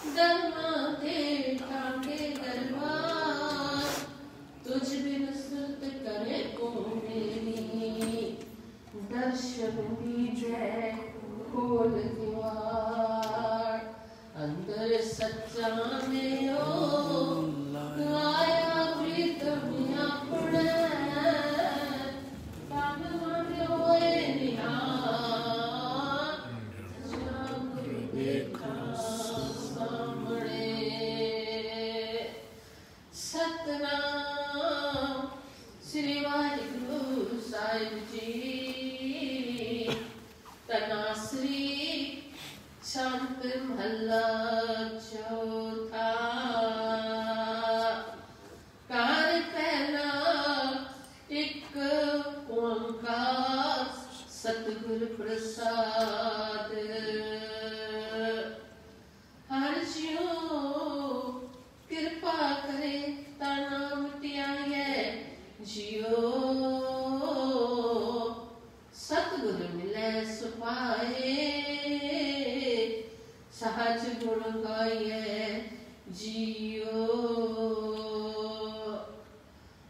दरमा दे टांगे दरबार, तुझ बिन सुरत करे को मेरी, दर्शन दीजे खोल द्वार। अंदर सच्चा में हो आया प्रीतम अपने, काम मन होए निहार, जाग देखा सामने। सतनाम श्री वाहिगुरु साहिब जी, तनाश्री शांत महला चौथा। कार पहला एक ओंकार सतगुर प्रसाद, हर ज्यों कृपा करे ता नाम ध्याये जियो, सतगुर मिले सुपाए सहज गुण गाये जियो।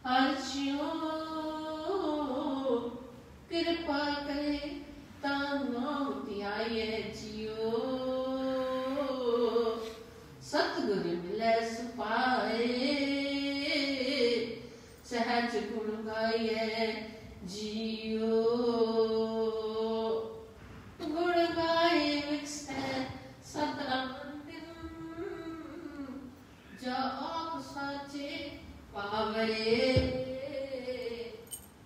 अर्जियों कृपा करे ता नाम ध्याये जियो, सतगुर मिले सुपाए सहज गुण गाये जियो। गुण गाये विकसै सदा मंदिर, जा आप साचे पावे।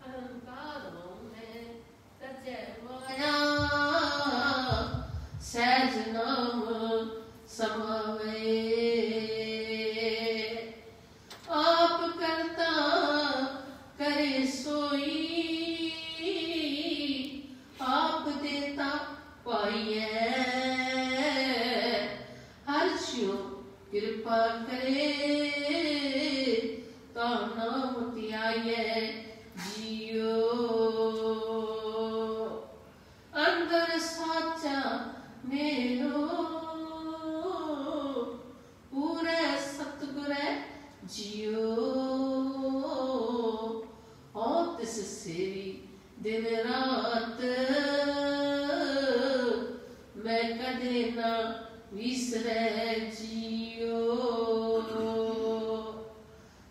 अहंकारों में तजै माया, सहज नाम समावे। आप करता करे सोई, आप देता पाइए। हर ज्यों कृपा करे ता नाम ध्याये जियो। अंदर साचा मेरो पूरे सतगुर जियो, हो तिस सेवी दिन रात, मैं कदे ना विसरे जियो।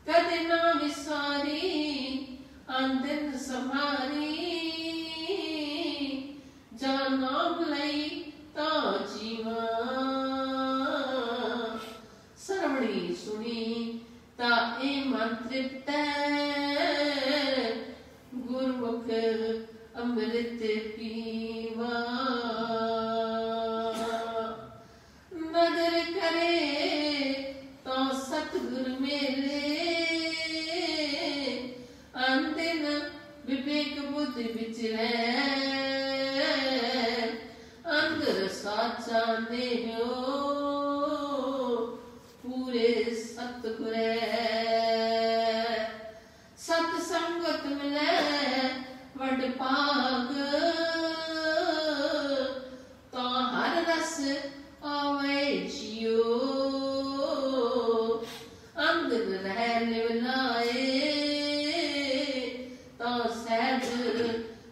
कदे ना विसारी अंदिन समारी, जा नाम लई ता जीवा। सरवणी सुनी ता ए मन तृप्त, गुरमुख अमृत पीवा। नदर करे तो सतगुर मेरे, अंतिम विवेक बुद्धि विचरे। अंदर साचा नेहो पूरे सतगुर, सतसंगत मिले वड भाग, तो हर रस आवे जियो। अंदर रह लिवलाए तो सहज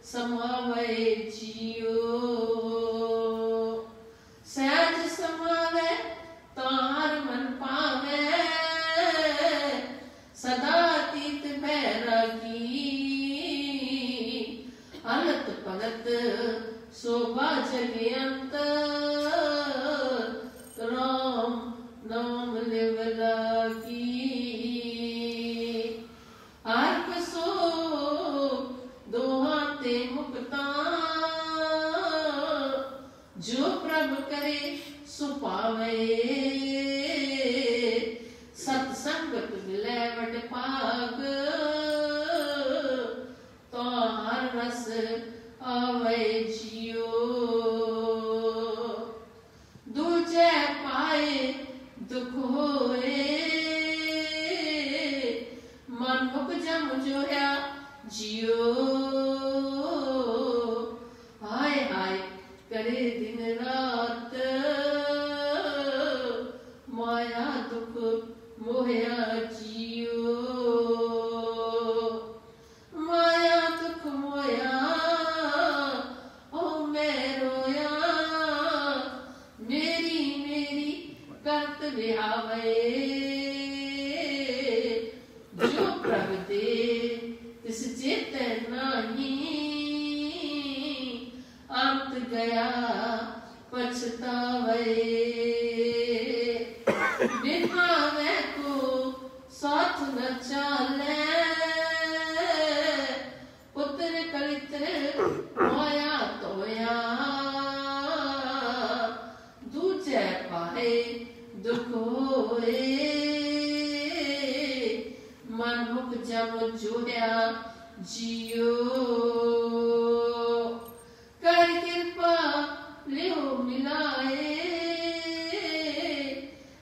समावे जियो। सहज समावे तो हर मन पावे, सदा तीत बैरागी। हलत पलत शोभा जगे अंत, राम नाम लिव लागी। हर सो दो हाथे मुक्ता, जो प्रभ करे सो पावे। सत्संगत मिले वड भाग, तो हर रस आवे जियो। दूजे पाए दुख होए, मन उपजम जोया जियो। हाय हाय करे दिन रात, आवे जो प्रभ दे तिस चेते नाही अंत गया पछतावे निभावे को साथ न चाले पुत्र कलित्र मोया तोया दूजे पाए दुख होए मन मुख जब जोया जियो कर कृपा लियो मिलाए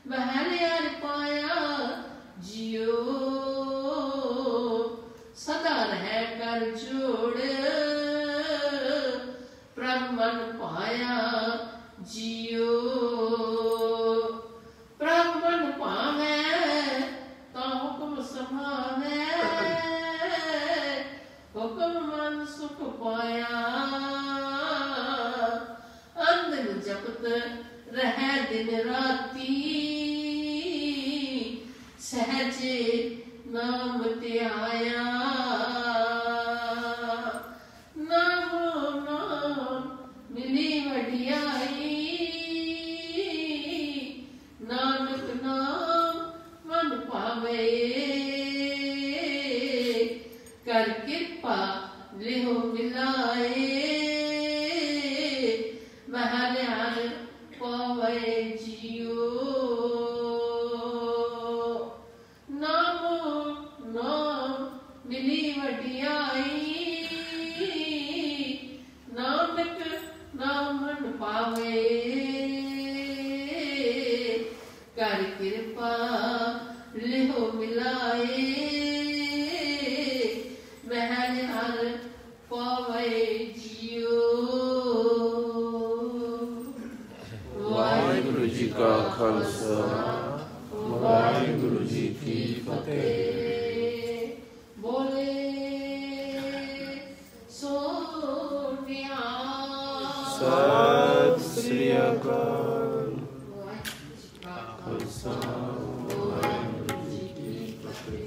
बहन यार पाया जियो सदा रह कर जोड़ प्रभ मन पाया जियो प्रभ मन पावे तो हुक्म समावे हुक्म मन सुख पाया अंधन जपत रह दिन राती सहजे नाम त्याया नाम नाम मिली वडियाई नानक नाम मन पावे कर कृपा लिहो मिलाए महल हर पावे जियो नाम नाम मिली वडियाई नानक नाम मन पावे कर कृपा लिहो मिलाए महल हर पावे जियो वाहिगुरु जी का खालसा वाहिगुरु जी की फतेह। बोले सोनिया सत श्री अकाल। खालसा वाहिगुरु जी की फतेह।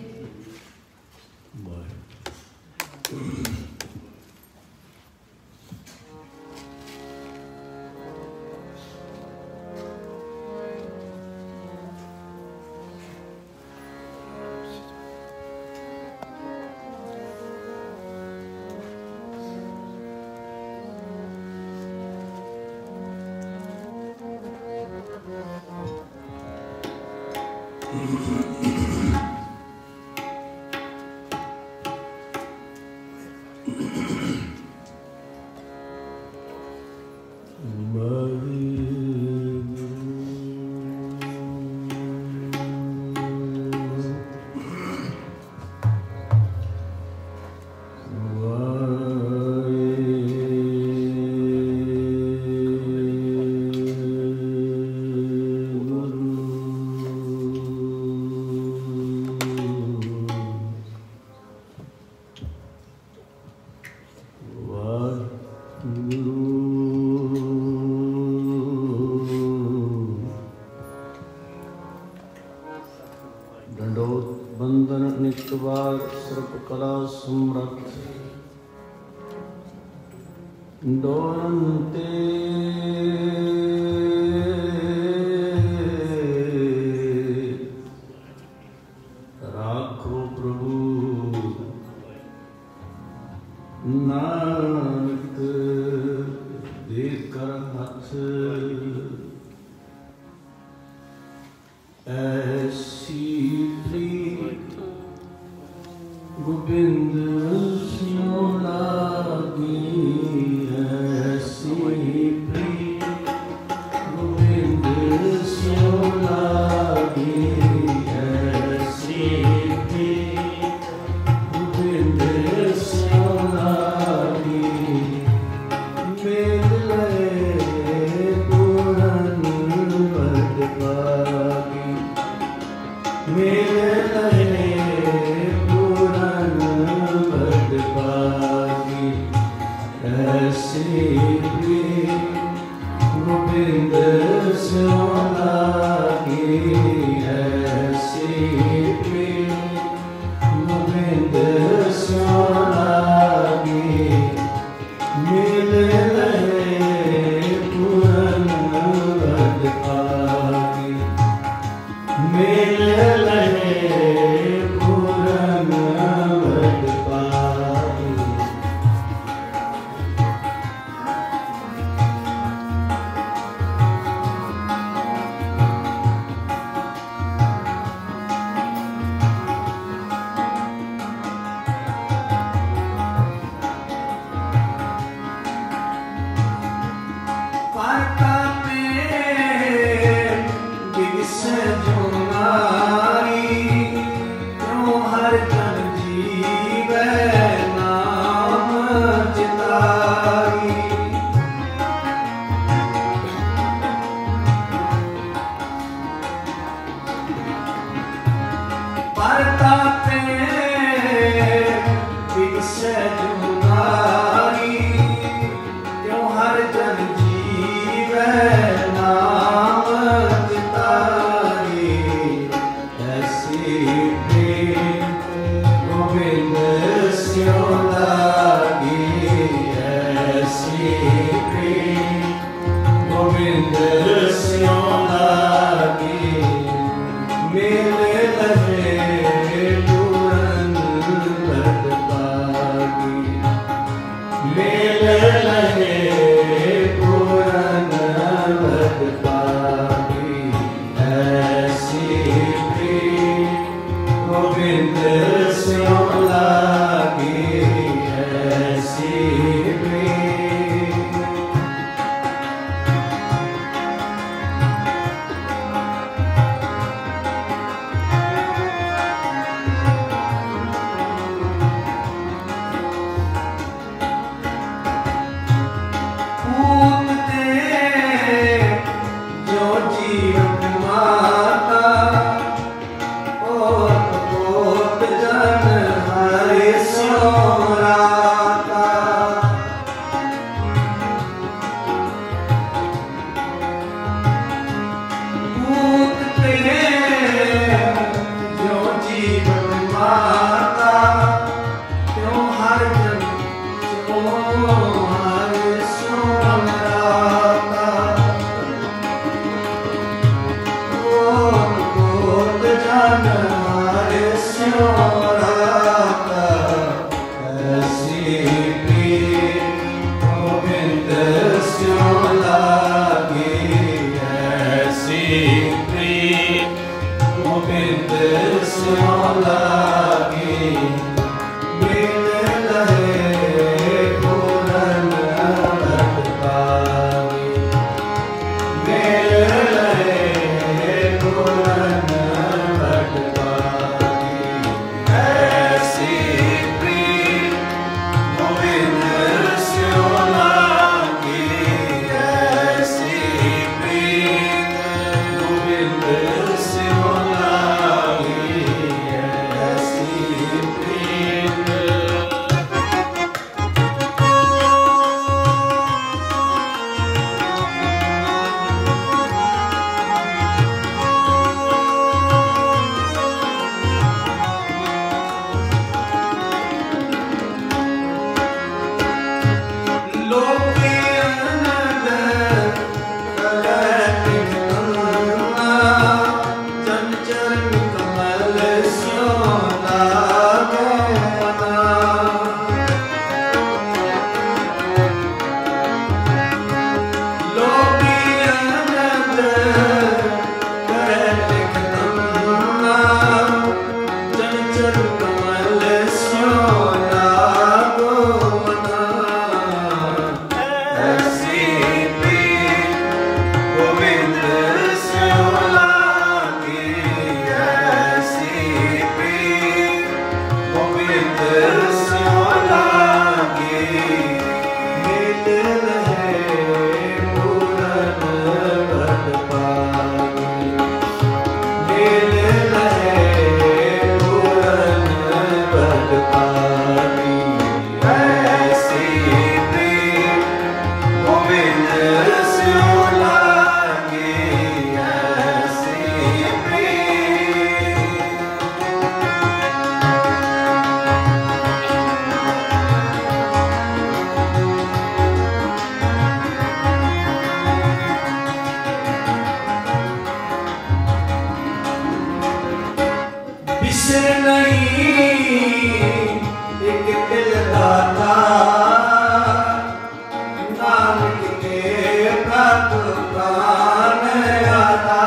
गोविंद सोना एक दिल दाता नानक के प्रभ प्राण आता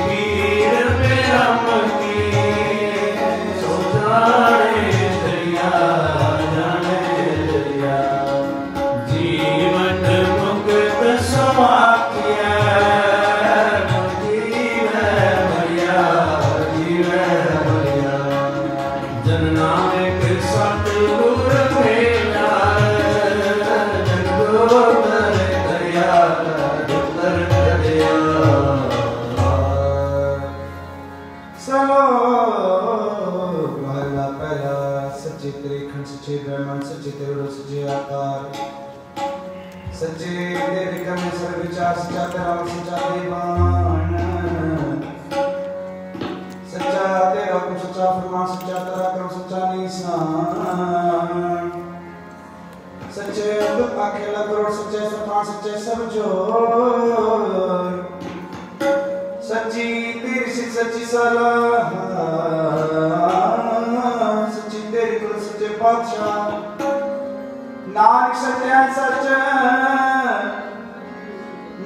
पीर मेरा मती चलो महला पहला सच्चे तेरे खंड सच्चे ब्रह्मन सच्चे तेरे सच्चे आकार सच्चे तेरे कम सर्व विचार सच्चा तेरा सच्चा दीवान सच्चा तेरा कुछ सच्चा फरमान सच्चा तेरा कर्म सच्चा निशान सच्चे अकेला करोड़ सच्चे सरपान सच्चे सब जोर सच्ची तेरी सिख सच्ची सलाह सच्ची तेरी कुल सच्चे बादशाह नानक सत्य सच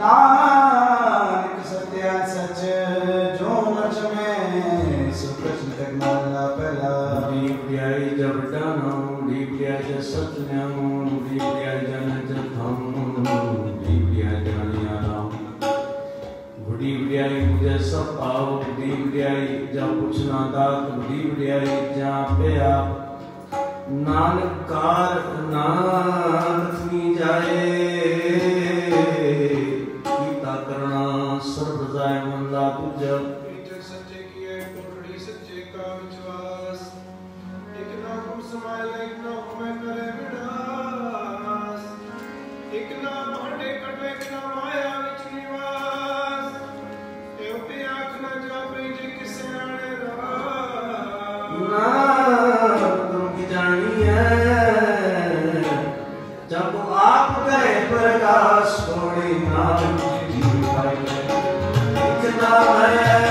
नानक सत्य सच जो नच में सुकृष्ण तक माला पहला दीप दियाई जब डानो दीप दियाई जब सत्यामो दीप दियाई जन जब धामो दीप दियाई जानिया राम बुढ़ी बुढ़ियाई मुझे सब आओ बुढ़ी बुढ़ियाई जा पूछना दात बुढ़ी बुढ़ियाई जा पे आप नानक कार नानक मी जाए कीता करना सर्व जाए मन ला पूजा सच्चे किए कोटड़ी सच्चे का विश्वास एक ना गुम समाए एक ना में करे विनाश एक ना भांडे कटे एक ना माया विच निवास एव पे आँख ना जापे जे किसे आने ना तुम की जानी है जब आप गए प्रकाश थोड़ी नाम जी भाई इतना है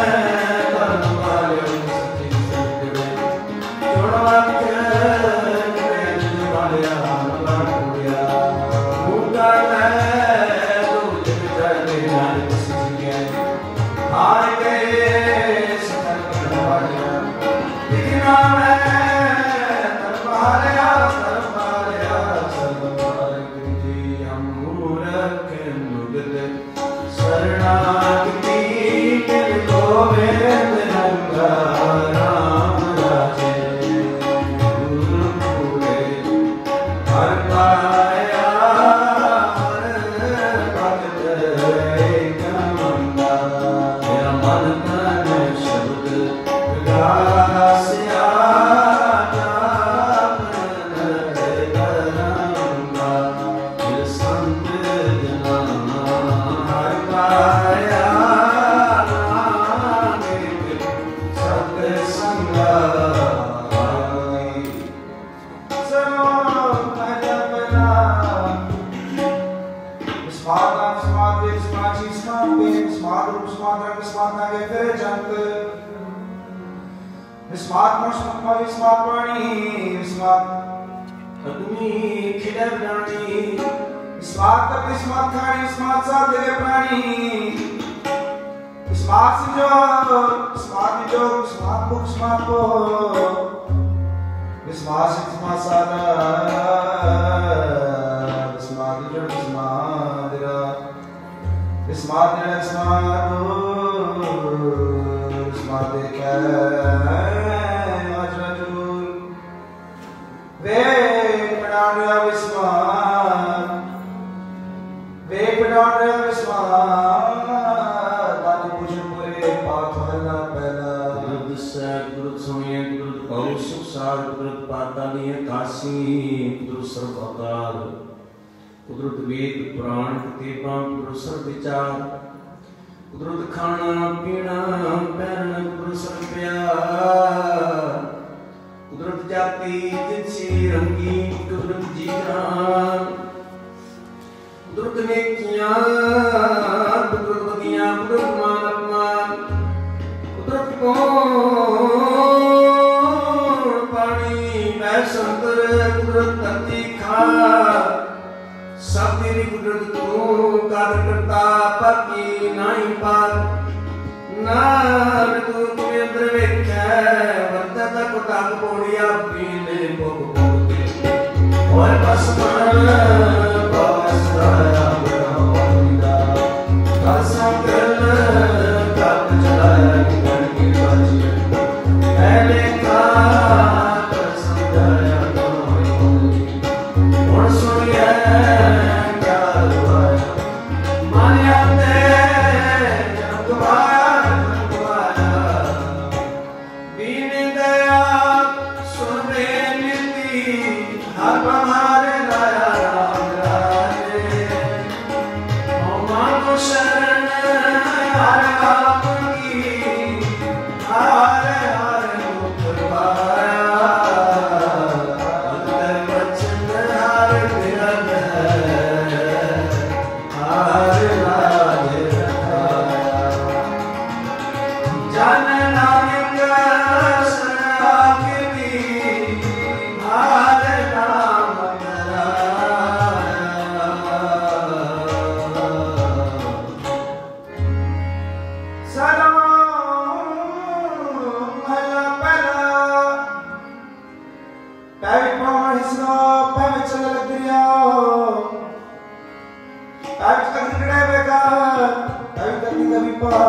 पा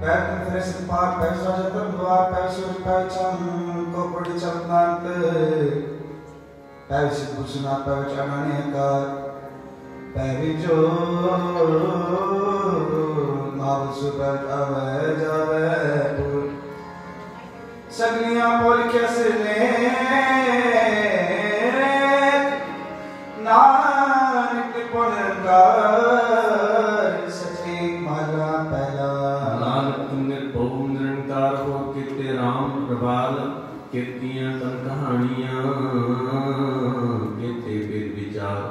पैदल फिर से पार पैसा जतन द्वार पैसों पैचम को पड़ी चलनांत पैसे पूछना पहचानने का पैरी जो नाल सुपर आवे जावे सगलियां बोल कैसे ने नानक पुनर्गार सच्ची माला पहला नानक निर्भव निरंकार हो किते राम प्रभाल कितियां तन कहानियां किते वेद विचार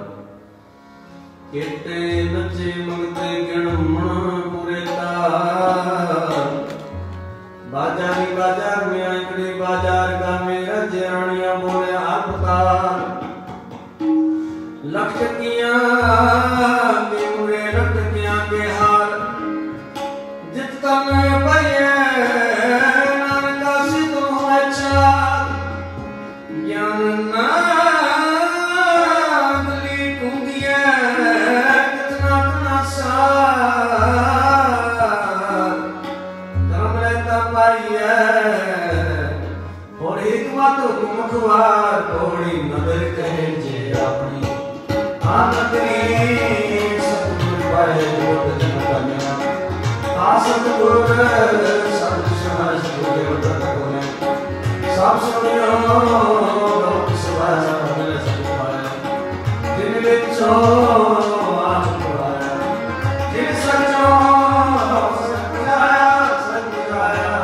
किते नचे मंगते गणमण पूरे तार बाजारी बाजार में आंकड़े बाजार का मेरा जरानिया बोले आपकार लखकियां के मुरे लखकियां के हार जितना मैं भये नानका सिद्ध हो अच्छा ज्ञान नागली कुंदिया कितना अपना सार धर्म रहता पाइए और एक बात मुखवार थोड़ी नजर कहे जे अपनी आनंदी सतगुरु पाए जोत जन कन्या आसतगुर सब समाज के वतन कोने सब सुनियो लोक सभा सब सब पाए दिन विचो आप पाया दिन सचो सत्याया सत्याया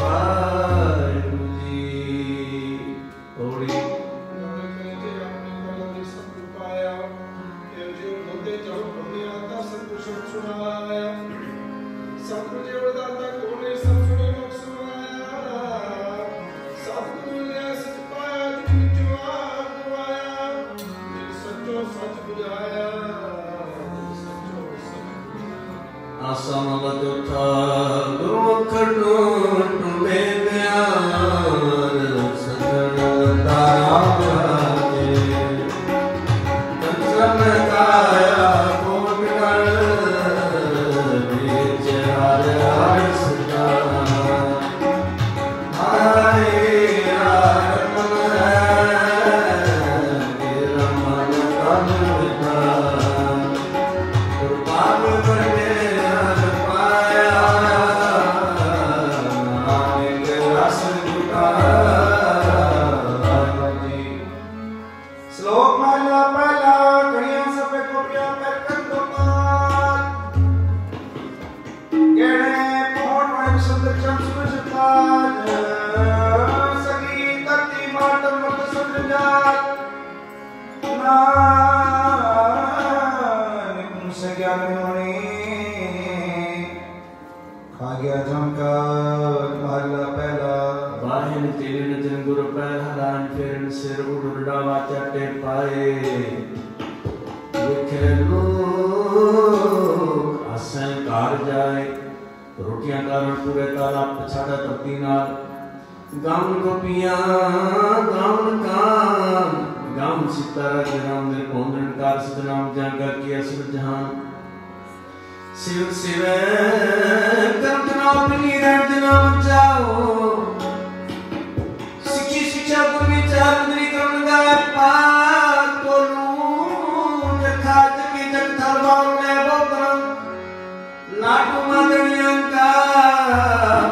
वाहिगुरु जी थोड़ी आसमान जोथा गुरुमुख टूटे प्यार सजन तारा के कंचन काया कोट कर बीच हर हर सजा हाय राम तेरा मन तन विदा पाप बने श्लोक माला पहला कड़ियां सब कोपिया पर कंदुमान गेड़े मोट मन सुंदर चम सुजता सगी तती मातम मत समझा नानक मुझसे ज्ञान होने खा गया झमका माला पहला वाहिन तीन दिन गुरु पैर हरान फिरन सिर उड़ड़ा वाचा टे पाए लिखे लोग आसां कार जाए रोटियां कारण पूरे ताला पछाड़ा तपती नाल गाम गोपियां गाम कान गाम सितारा के नाम दे पौंदन कार सदनाम जागा किया सुर जहान शिव शिव कंतना अपनी रंजना बचाओ शिक्षा विचार करण गाय पार कोलू जखात की जग थरवाओ ले बोकरम नाटू मादनियं का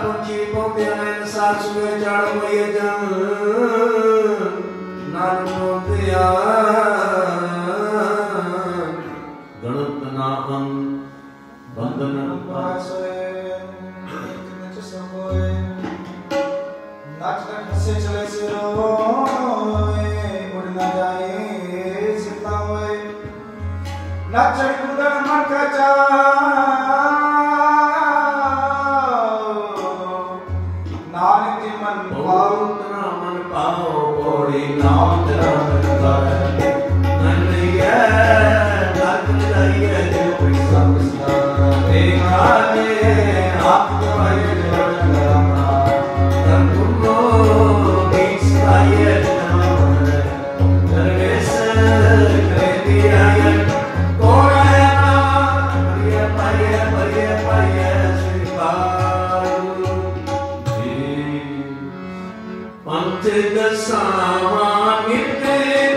पुंची पोते में सास में जड़ होए जन नान पोतिया गणत नाम बंधन पासोए नच सबोए नाच से चले से रोए उड़ न जाए सीता होए नाच कुदन मन का जा नानक जी मन पाओ तेरा मन पाओ कोड़ी नाम तेरा मन पाए नन्हिया नाच जाइए जो कोई समझता देखा ने आप तुम्हारे जड़ना तंगुनो बीच आए दरवेश करे दिया कौन है ना परिया परिया परिया पंथ दसावा नित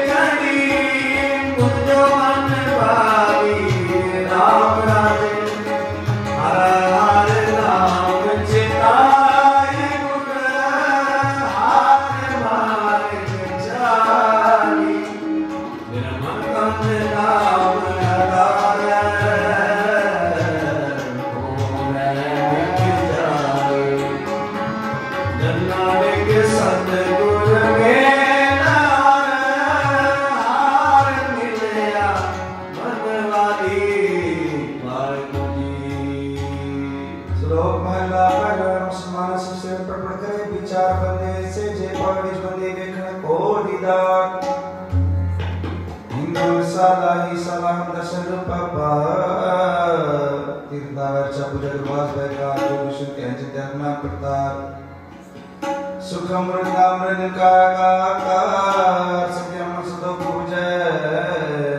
करी मुझो मन भावी राम राजे हर हर नाम चिताई गुण हार मार जानी मेरा मन तन नाम आधार हो मैं मिट जाए नानक सतगुर मेरा हार मिलया मन वाली वाहिगुरू जी। श्लोक महला पहला मुसलमान सबसे पढ़ करे विचार बंदे से जे पढ़िस बंदे देखने को दीदार हिंदू साला ही साला हम दर्शन पापा तीर्थावर चपुजर वास बैका जो विष्णु के अंजन प्रताप सुखम वृंदावन निकाकार सत्यम सदो पूजय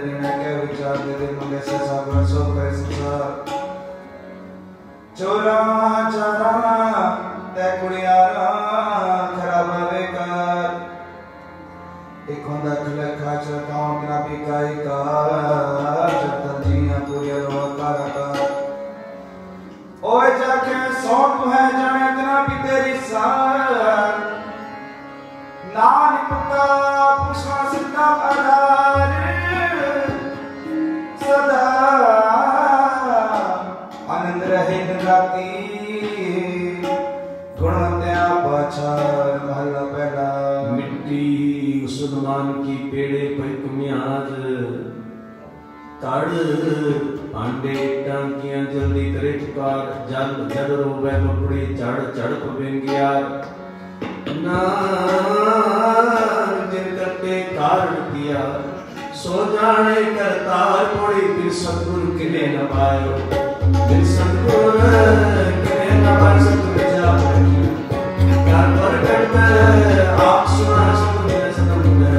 ऋण के विचार दे दे मुंडे से सागर सो करे संसार चोरा चारा ते कुड़ियारा खराब बेकार एक होंदा खले खाच गांव बिना बिकाई का जब तक जीना पूरी रो का ओए जाके सौ तू है जाने इतना भी तेरी सार नानक का पुष्पा सिद्धा आधार सदा आनंद रहे दिन राती गुणवंत्या पाछार महला पहला मिट्टी मुसलमान की पेड़े पे कुमियाज ताड़ आंडे टांकियां जल्दी करे पुकार जल जल रोवे बपड़े चढ़ चढ़ पवें गया नान जिन करते कारण दिया सो जाने करतार पड़ी फिर सतगुरु किने न पायो फिर सतगुरु किने न पायो सतगुरु जा ज्ञान प्रकट आप सुना सतगुरु सतगुरु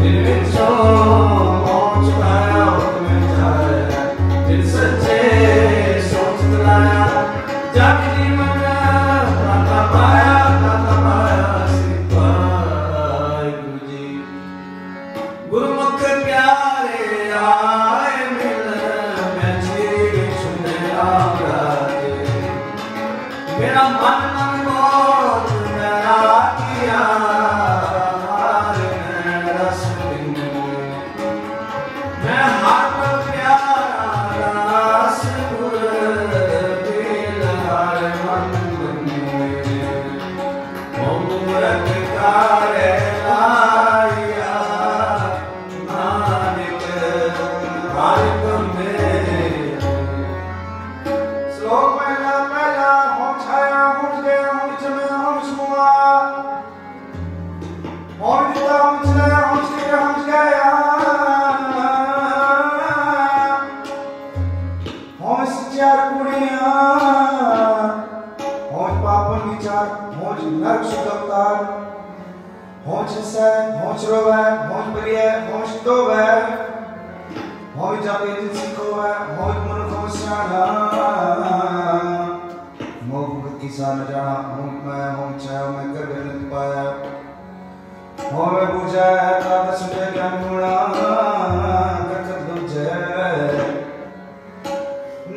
फिर विचो मौज पाया हुक्म जाए फिर सच्चे सोच लाया जब जीवन प्राप्त पाया गुरुमुख प्यारे आए मिल मैं जीव सुने आराधे मेरा मन बहुत मेरा किया रस मैं हाथ प्यारा रस गुर दिल हर मन मूरत कारे लाया श्लोक पहला पहला हम छाया हम गया हम चले हम सुआ हम दिता हम चले हम गया हम गया हम सचार कुड़िया हम पापन विचार हम नरक सुखतार हम से हम रोवे हम प्रिय हम दोवे होय जावे जिसको है होय मन को सियाना मोह किसान जाना हूं मैं चाहे मैं कर नहीं पाया होय बुझा तब सुने ज्ञान गुणा कत दुझे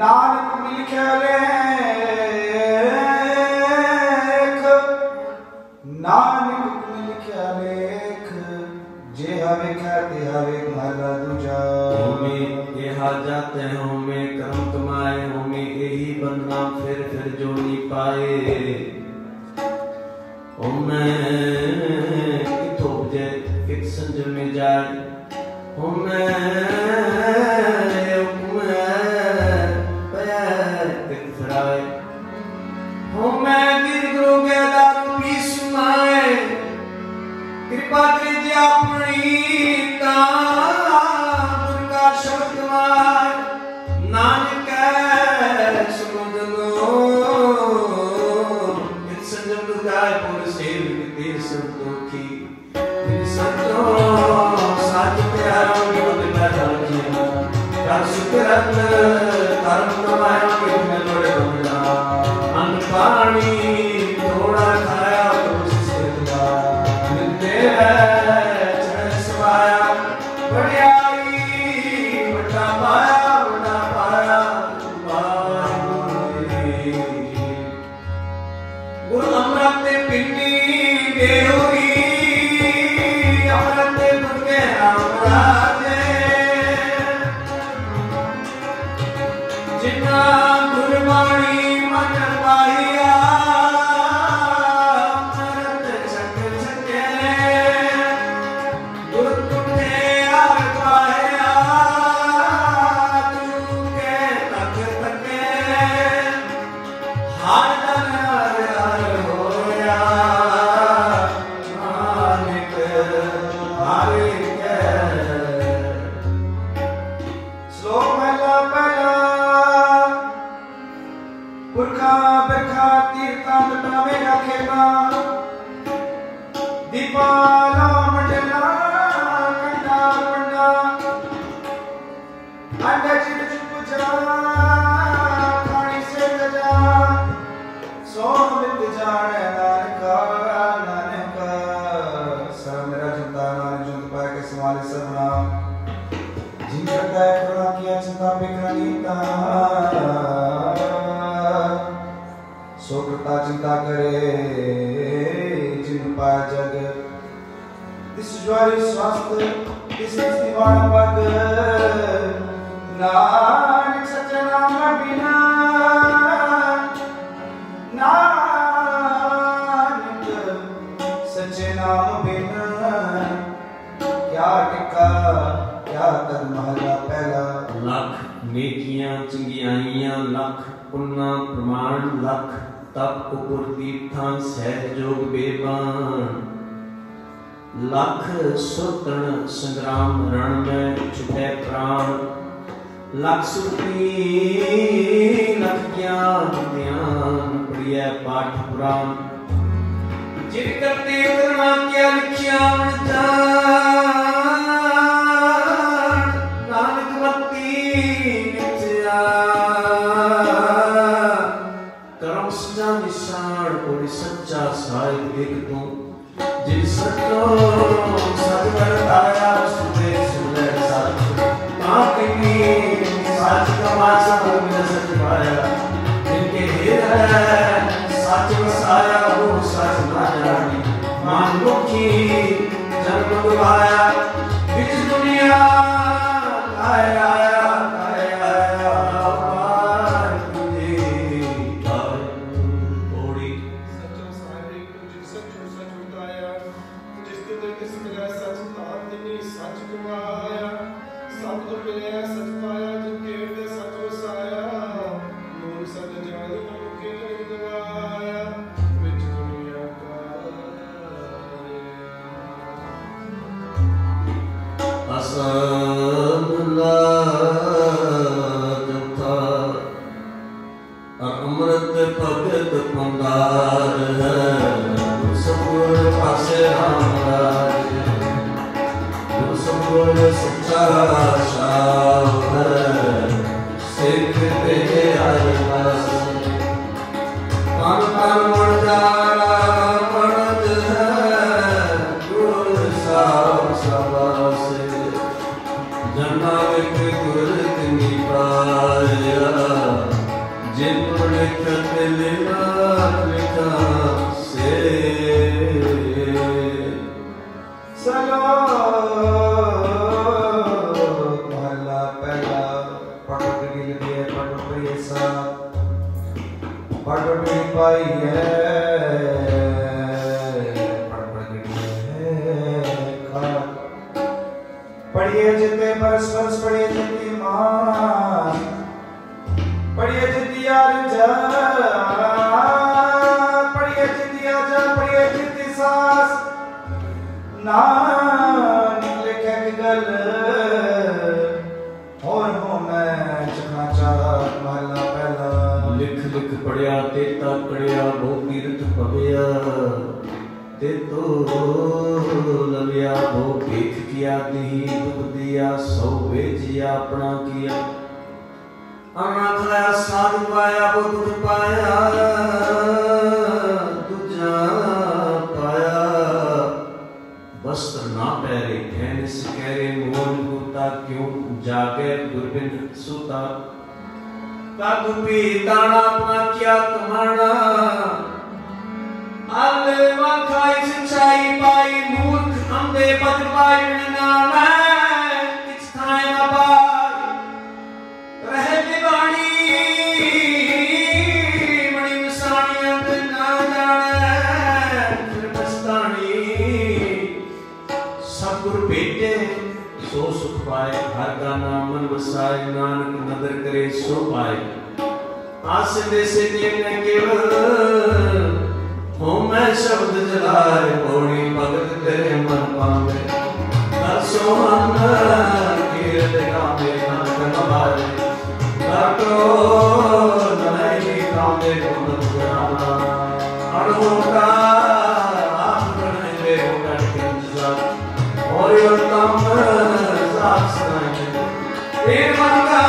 नानक मिलके लेख नानक मिलके लेख जे हवे कहते हवे महला दूजा जाते हो में कर्म कमाए हो में यही बनना फिर जो नहीं पाए ओ मैं किथों जे कित संजम में जाए ओ मैं कित फराए ओ मैं गुरु के दारू पी सुनाए कृपा कीजिए अपनी शब्द नानक समुद्रो संजम दुर्गाय पुर सेव तीर संतोखी संतो साथ प्यारों में बदला जाती है कर शुक्रन कर्म कमाया में लोड़े बंदा अन्न पानी थोड़ा खाया तो उससे देवरी अमृत बुके राजे जिन्ना गुरबाणी मन पाइया अमृत छक छके गुर तुठे आर पाया तू के तक तके हार दीपाला मंडला कंडा पंडा अंडा चित चुप जा खानी से जा सो मित जाने नानक सर मेरा चिंता नानक जुंद पाए के समाले सबना जिन करता है करुणा किया चिंता बिखरा नीता सो करता चिंता करे पाया जग दिस ज्वारी स्वास्थ्य दिस दीवान पग नानक सच्चा नाम बिना नानक सच्चे नाम बिना क्या टिका क्या तन महला पहला लख नेकियां चंगियाइयां लख पुन्ना प्रमाण लख तप उपुर तीर्थां सहज जोग बेबान लख सुतन संग्राम रण में छुटे प्राण लख सुती लख ज्ञान ध्यान प्रिय पाठ पुराण जिन करते करना क्या लिखिया नानक भक्ति नित्या निशान और सच्चा साहिब एक तू जिन सत्तो सतवर आया सुने सुने सच ताकि सच का मासा मिल सच पाया जिनके हृदय सच वसाया वो सच ना जानी मान मुखी जन्म गवाया बिच दुनिया आया अमृत भगत पंगार सतगुर पासे राम राज सतगुर सच्चा शाह सिख ते अरदास कान कान मंडारा पढ़त गुर साहब सबास जनाविक गुर तिनी पाया जिन लिखत लिखा लिखा से सलो महला पहला पढ़ो गिल दिए पढ़ो प्रियसा पढ़ो गिल पाई है पढ़ो गिल है पढ़िए जितने बरस बरस पढ़िए जितनी मान पढ़िए जितिया जा पढ़िए जितिया जा पढ़िए जिति सास ना निकले क्या गल और हो मैं चखना चाह महला पहला लिख लिख पढ़िया तेता कड़िया भो तीर्थ पविया ते तो लविया भो भेख किया दही दुख दिया सौ भेजिया अपना किया अना खाया साध पाया वो दुख पाया दूजा पाया वस्त्र ना पहरे कहने से कह रहे मोल होता क्यों जागे गुरबिन सुता कागुपी दाना अपना क्या कमाना आले वा खाई शिक्षा पद पाई नाम किछ थाए ना पाई रह दीवानी बड़ी मसानियां ते ना जाने फिर मस्तानी सतगुर भेटे सो सुख पाए हर का नाम मन वसाए नानक नदर करे सो पाए आस देसे देने केवल हो मैं शब्द जलाए पौड़ी भगत तेरे मन पावे दर्शो मन कीरत कामे नानक नवारे काटो नहीं कामे गुण पुराना अणुका आप प्रणय वे उकट के इंतजार और यो तम साथ सुनाए तेरे मन का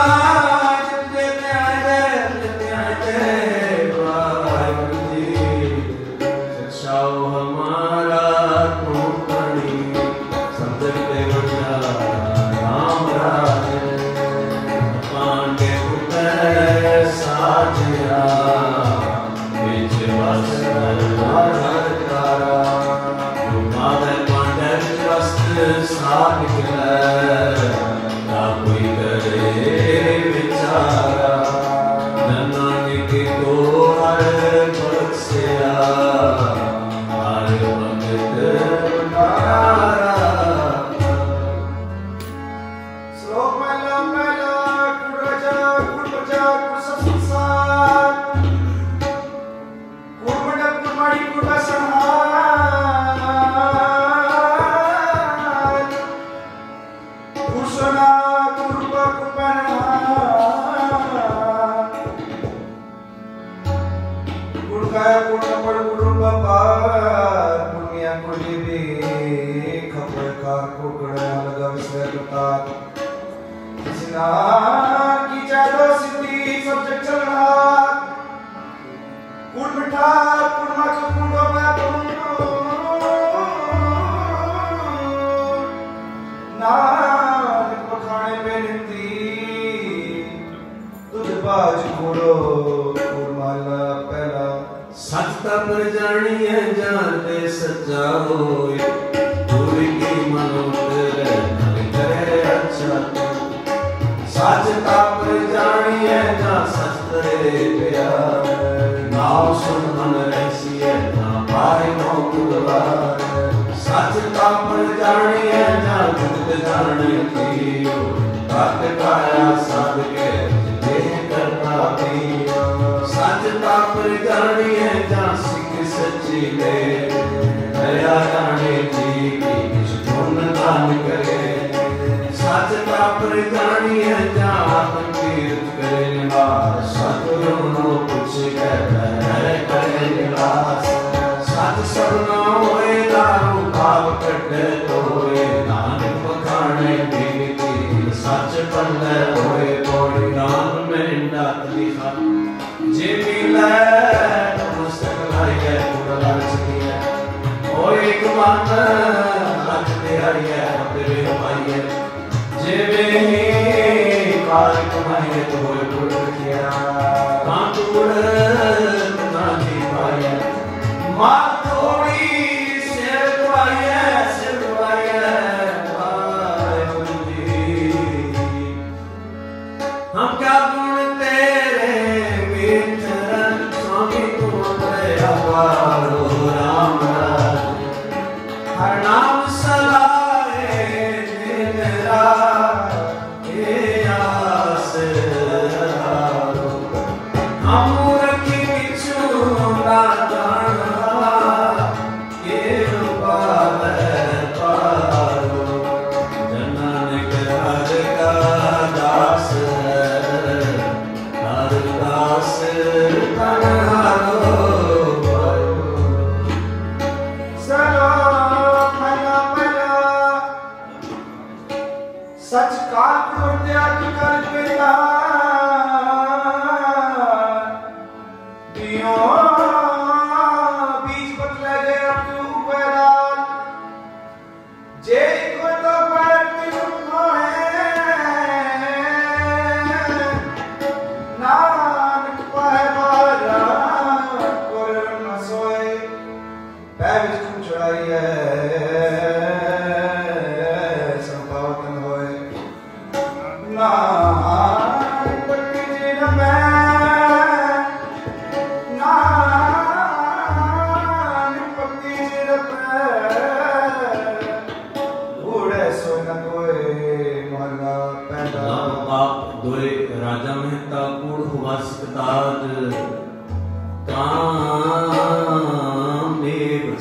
पैर चढ़ाई है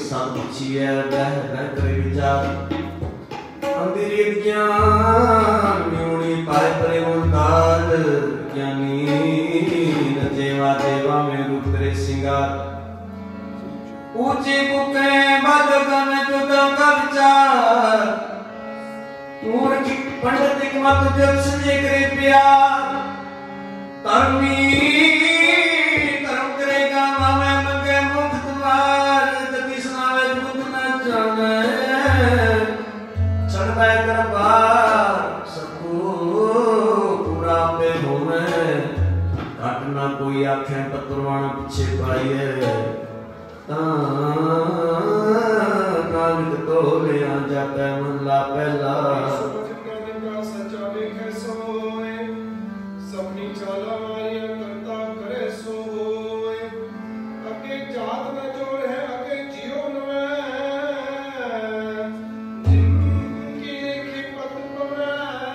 सत पुछिए बह बह करे विचार अंधेरे ज्ञान न्यूणी पाए परे ओंकार ज्ञानी नचेवा देवा में रूप करे सिंगार ऊंचे कुके बद गन जुदा का विचार मूर्ख पंडित मत जग सजे करे प्यार धर्मी धर्म करेगा मामे मंगे मुख तुम्हार जति सुनावे जुग न जाने चढ़वे दरबार सबको पूरा पे होवे घट ना कोई आखे पतरवाना पीछे पाइए नानक तो ले आ जाता मन ला पहला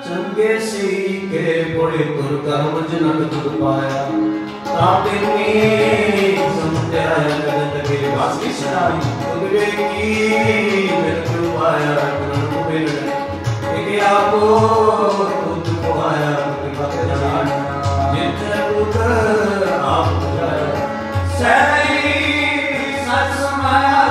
चंगे सी के बड़े तुर कर्म जनक तुर पाया तापिनी समझा जगत के वासी सराई उदवे की मृत्यु पाया रत्न बिन एक आपो खुद को आया भक्त जान जित पुत आप जाया सही सच समाया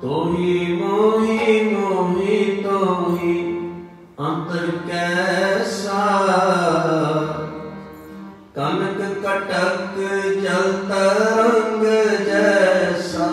तोही मोही मोही तोही अंतर कै कैसा कनक कटक जल तरंग जैसा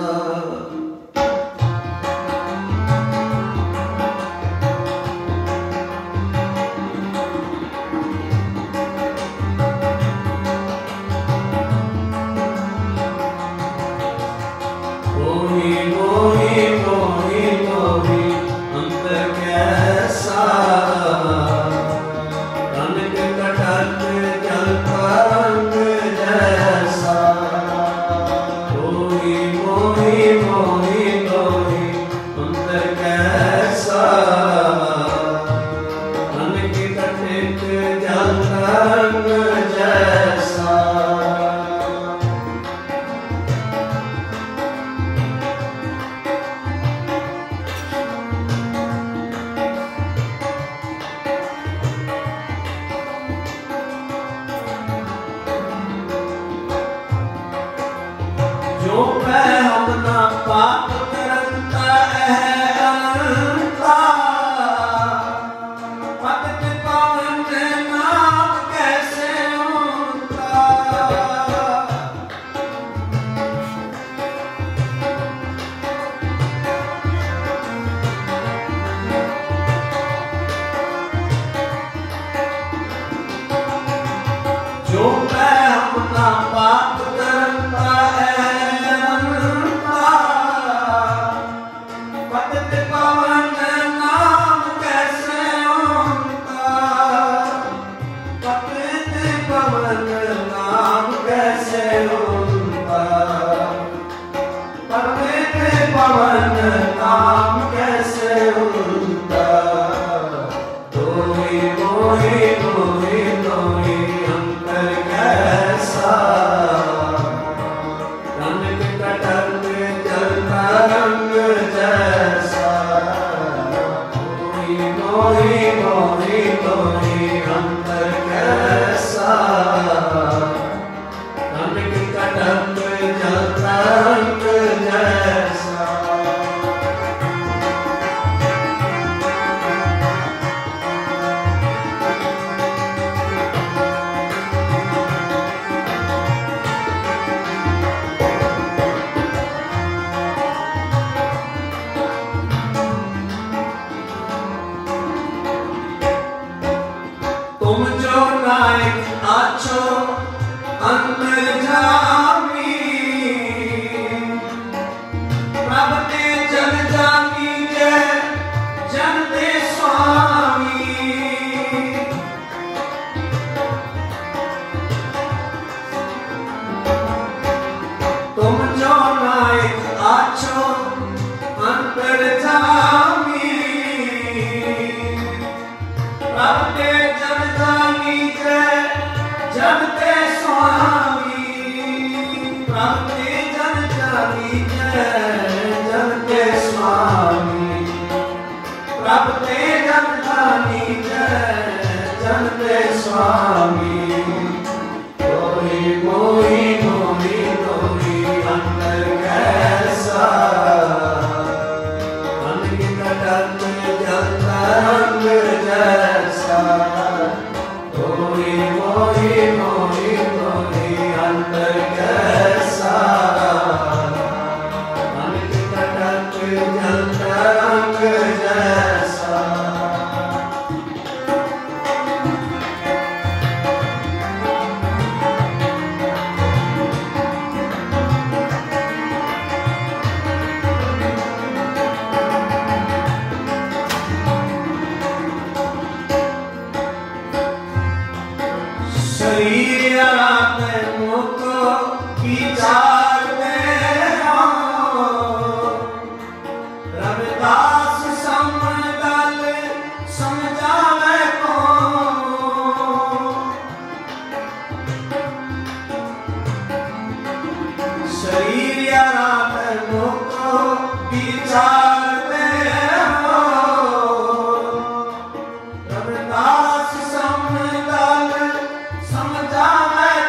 समझावे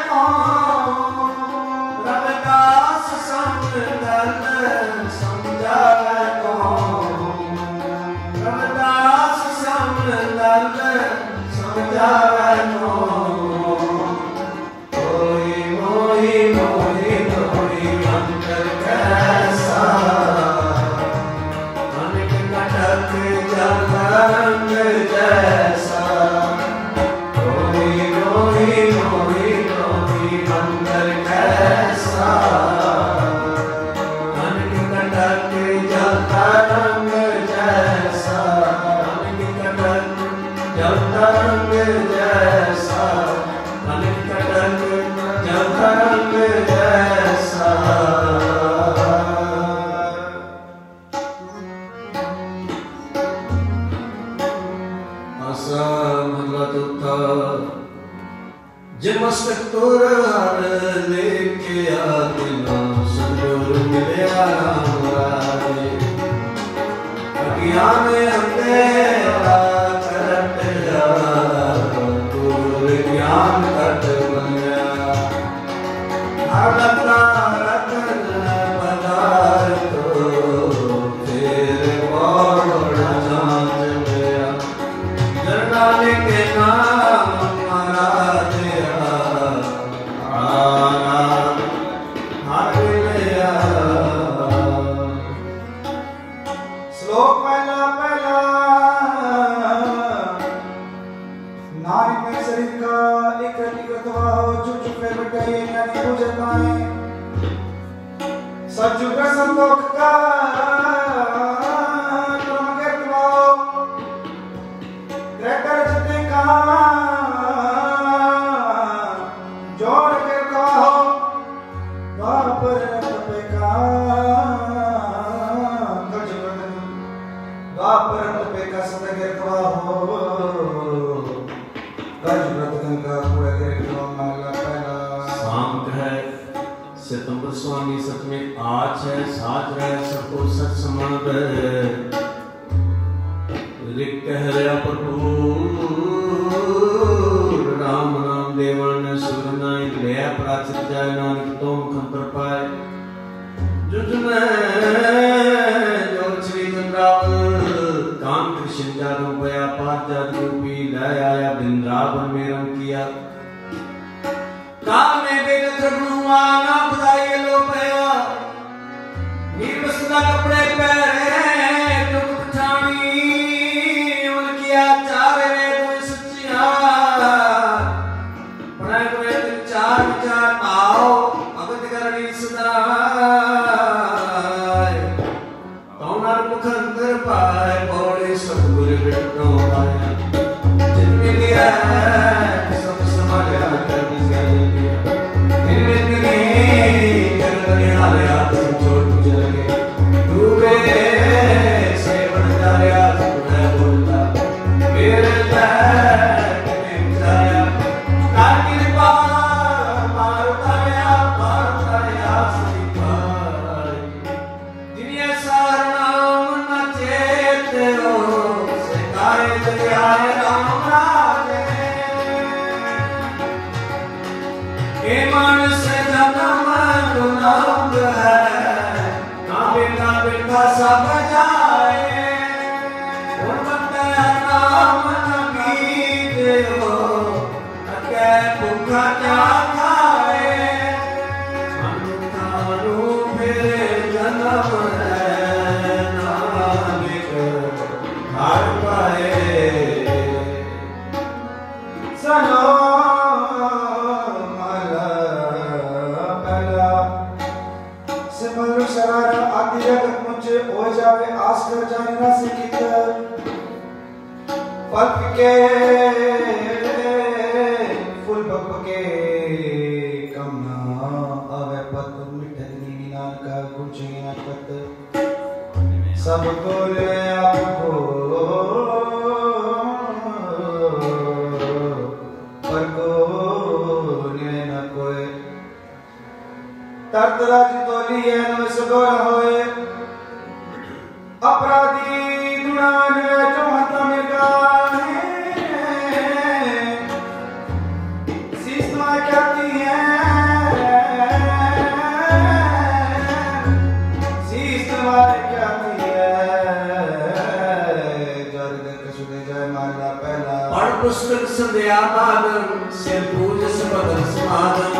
पुस्तक संध्या बादम सिर पूज सबदन समादम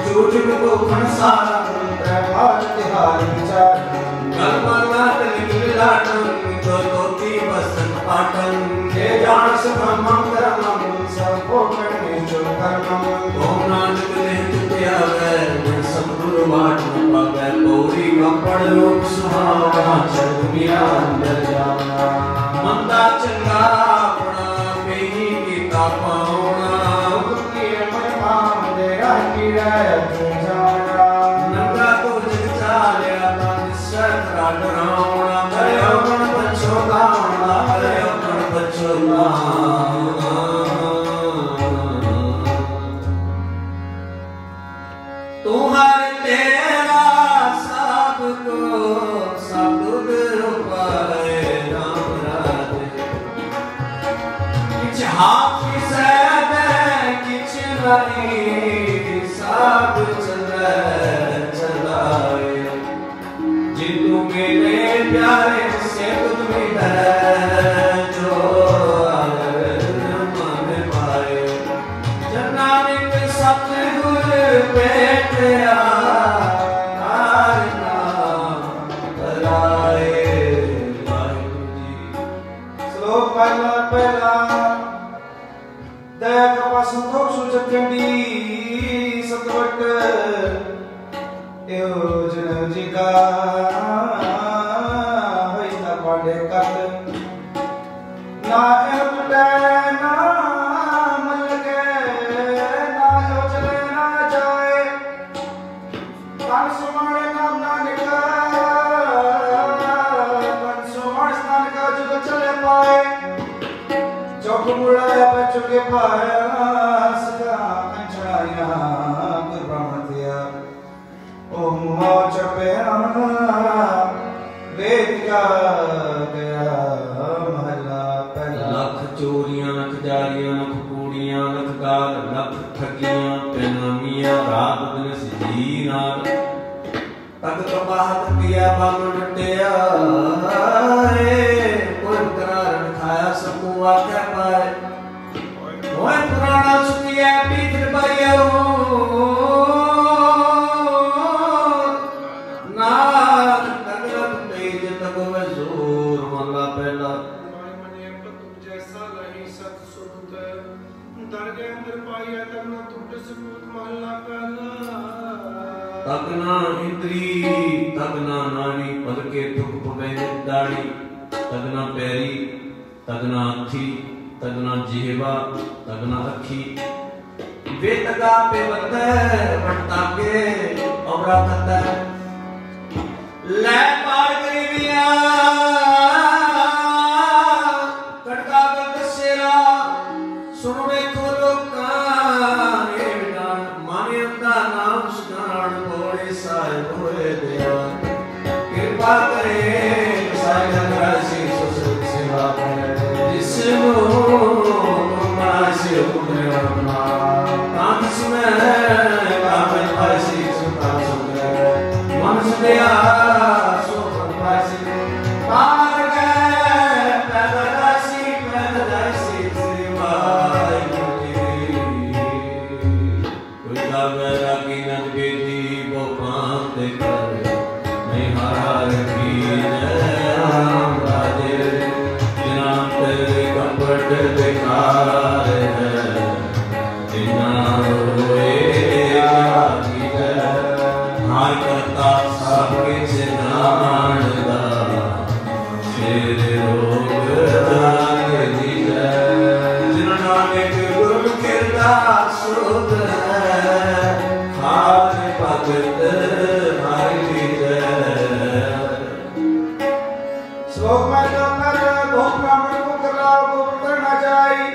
चूट को खनसारम त्रिपाल तिहार विचार कलमाला तनिक लाटम तो तोती बसन पाटम हे जान सुखमं करमं संपोषण में जो कर्मं ओम नानक ने तुत्या वे सतगुरु वाट न पावे पौरी कपड़ लोक सुहावना चल दुनिया अंदर जाना मंदा चंगा अपना पेही कीता पावना मुक्ति महिमा मेरा कीड़ा तू जाना नंगा तो जग चालिया मन सतरा डरावना कयो गण बच्चो गावना कयो गण बच्चो गावना तुम्हारे तेरा सबको सतगुरु पाए राम राधे किछ हाथ से किछ नहीं सब चले चलाए जितू मेरे प्यारे से तुम मिले जो मन पाए जनानिक सतगुरु बैठया श्लोक पहला पहला दया कपा संतोष सुचकंडी सतवट योजन जिगा होइता पाडे कत ना एपटे ना मन के ना योजने ना जाए कान सुमाणे नाम ना निका कान सुमाण स्नान का जुग चले पाए चौक मुड़ाया बच्चों के पाया सदा कंचड़ाया गुर ब्राह्मण दिया ओम हो चपे वेद का गया महला पहला लख चोरियां लख जारियां लख कूड़ियां लख गाल लख ठगियां बेनामियां रात दिन सिद्धि नाल तक तो बात किया बामण डटिया रे कोई करार खाया सबको आख्या पाए ओए पुराना सुतिया पीठ पाया ना तगलत तेज तक वे जोर मल्ला पहला जैसा नहीं सत सुत दर के अंदर पाया तब न टूट सबूत मानना पहला तगना इंद्री तगना नाड़ी पलके दुख पवे दाड़ी तगना पैरी तगना अथी तगना जिहवा तगना अखी वे तगा पे बंदे वटता के औरा कता ले पार करीबिया कटका कर दसेरा सुन वेखो लोकां ए बिना माने अंदा नाम सुनान बोले साहिब होए दया कृपा करे साहिब राशि सुसत सेवा करे जिसनो मासे उठे अपना कांस में कामे पासी सुता सुंदर मन सुदया सोपन पासी पार गए पैदरासी श्रीवाई कोई गावरा की नद बेदी वो पांत करे नहीं हार की राम राजे जिनाम तेरे कपट बेकार है जिना रोए आगी है हार करता सब किछ जानदा शेर रोग आगे दी है जिना नानक गुरु किरदार सुध है हार भगत हरि जय श्लोक में कर बहुत ब्राह्मण को करा को करना चाहिए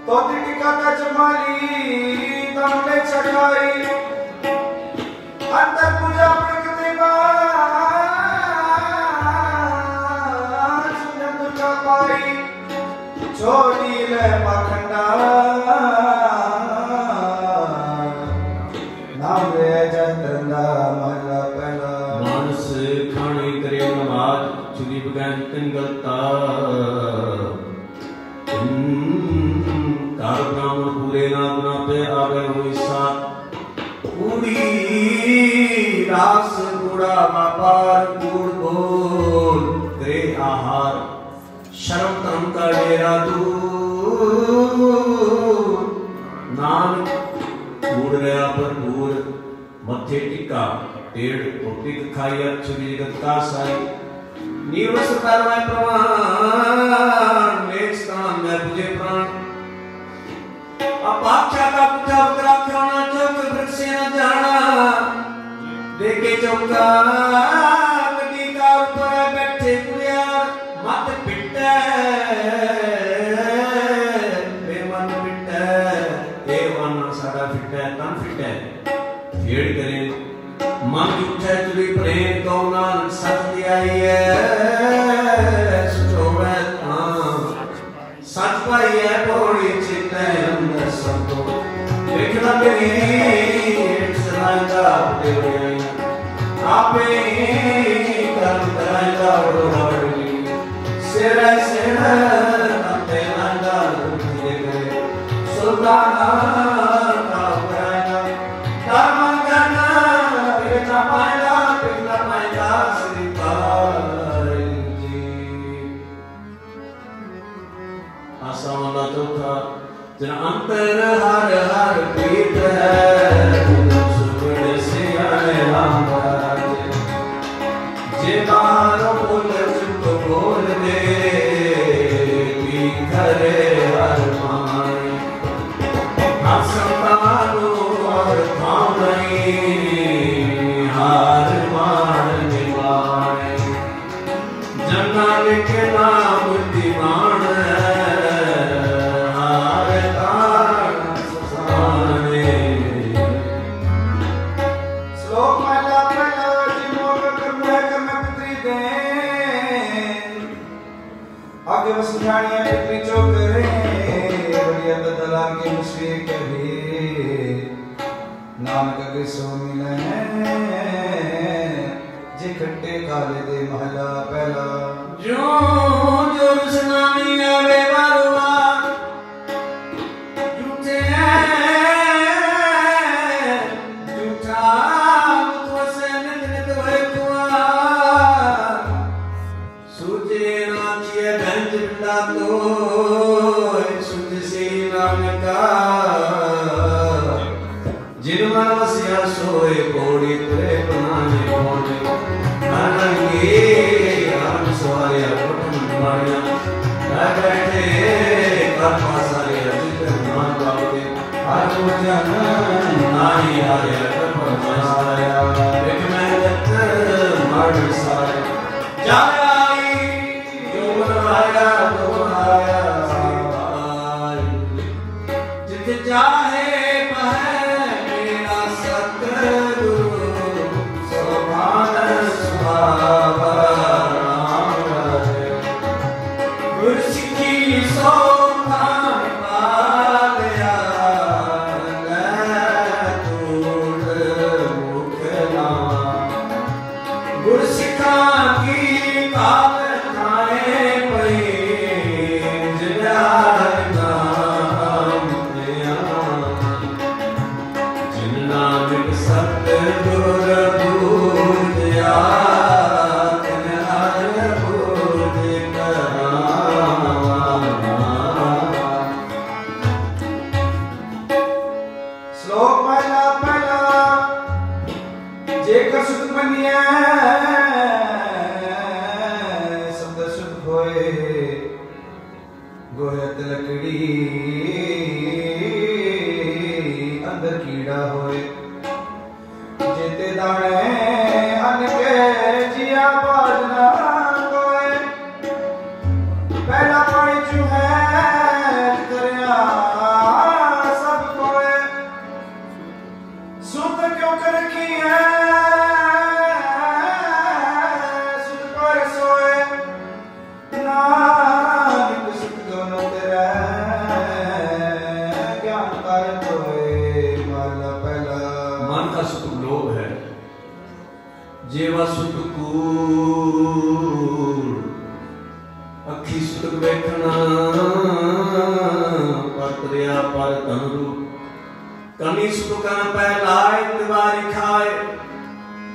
तो टिका का जमाली तमने चढ़ाई अंतर पूजा प्रकृति सुनंद का पाई छोड़ी ले पाखंडा नाम ले जतंदा महला पहला मानस खाने करे नमाज चुरी बगैन तिंगलता व्यापार कूड़ बोल करे आहार शर्म धर्म का डेरा दूर नानक कूड़ रहा भरपूर मथे टिका पेड़ टिक खाई अक्षुरी जगत का साई नीवस कर मैं प्रमाण मेघ स्थान में बुझे प्राण अब बादशाह का पुछा उतरा खाना चौक वृक्ष से न जाना देखे चौका गड्डी का ऊपर बैठे कुड़िया मत पिटे बेमन पिटे देवान सारा पिटे तन पिटे फेड़ करे मन उठे तुरी प्रेम को नानक सत दिया है सुचोवे सच पाई है बोली चित्ते अंदर सबको देखना तेरी सलांगा देवे आपे कर्म कराएगा बड़ोड़ी सिर नते लांगा धीरे करे सुल्ताना का कराएगा धर्म करना बिना पाएगा श्री पाल जी आसा वाला चौथा जन अंतर हर हर प्रीत है सुगड़ से आए रामराज जे बारो बोल चुप बोल दे करे हर माने संतानो और थाम नहीं हार मान निवाए जंगल के नाम दीवान हार तार ससाने श्लोक माला पहला जिनो कर्म पितरी दे आगे बस जानिए पितरी जो करे बढ़िया दला के मुझे कभी नानक के सो मिले जे खट्टे काले दे महला पहला जो जो सुनामी आवे वारुआ झूठे झूठा तो से नित होए कुआ सूझे नाचिए गंज बिंदा तो सुध सी नानका जिनमन वसिया सोए कोड़ी तेरे बनाने कोने अनंगे हम सवारे कुटुंब मारिया बैठे कर पासारे अजित मान बाबे आज जन नाई आया कर पासाया एक मैं जत मार सारे जाई जो आया तो आया जित चाहे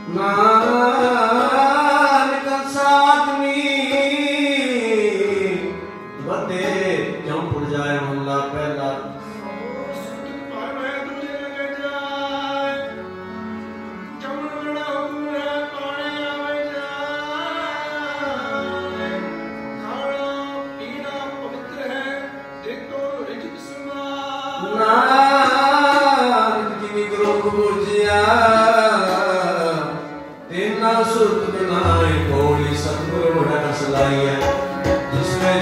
नानक साधनी बदे क्यों भूल जाए हमला पहला सुरत बनाए कोड़ी सतगुरु बड़ा कसलाई है जिसमें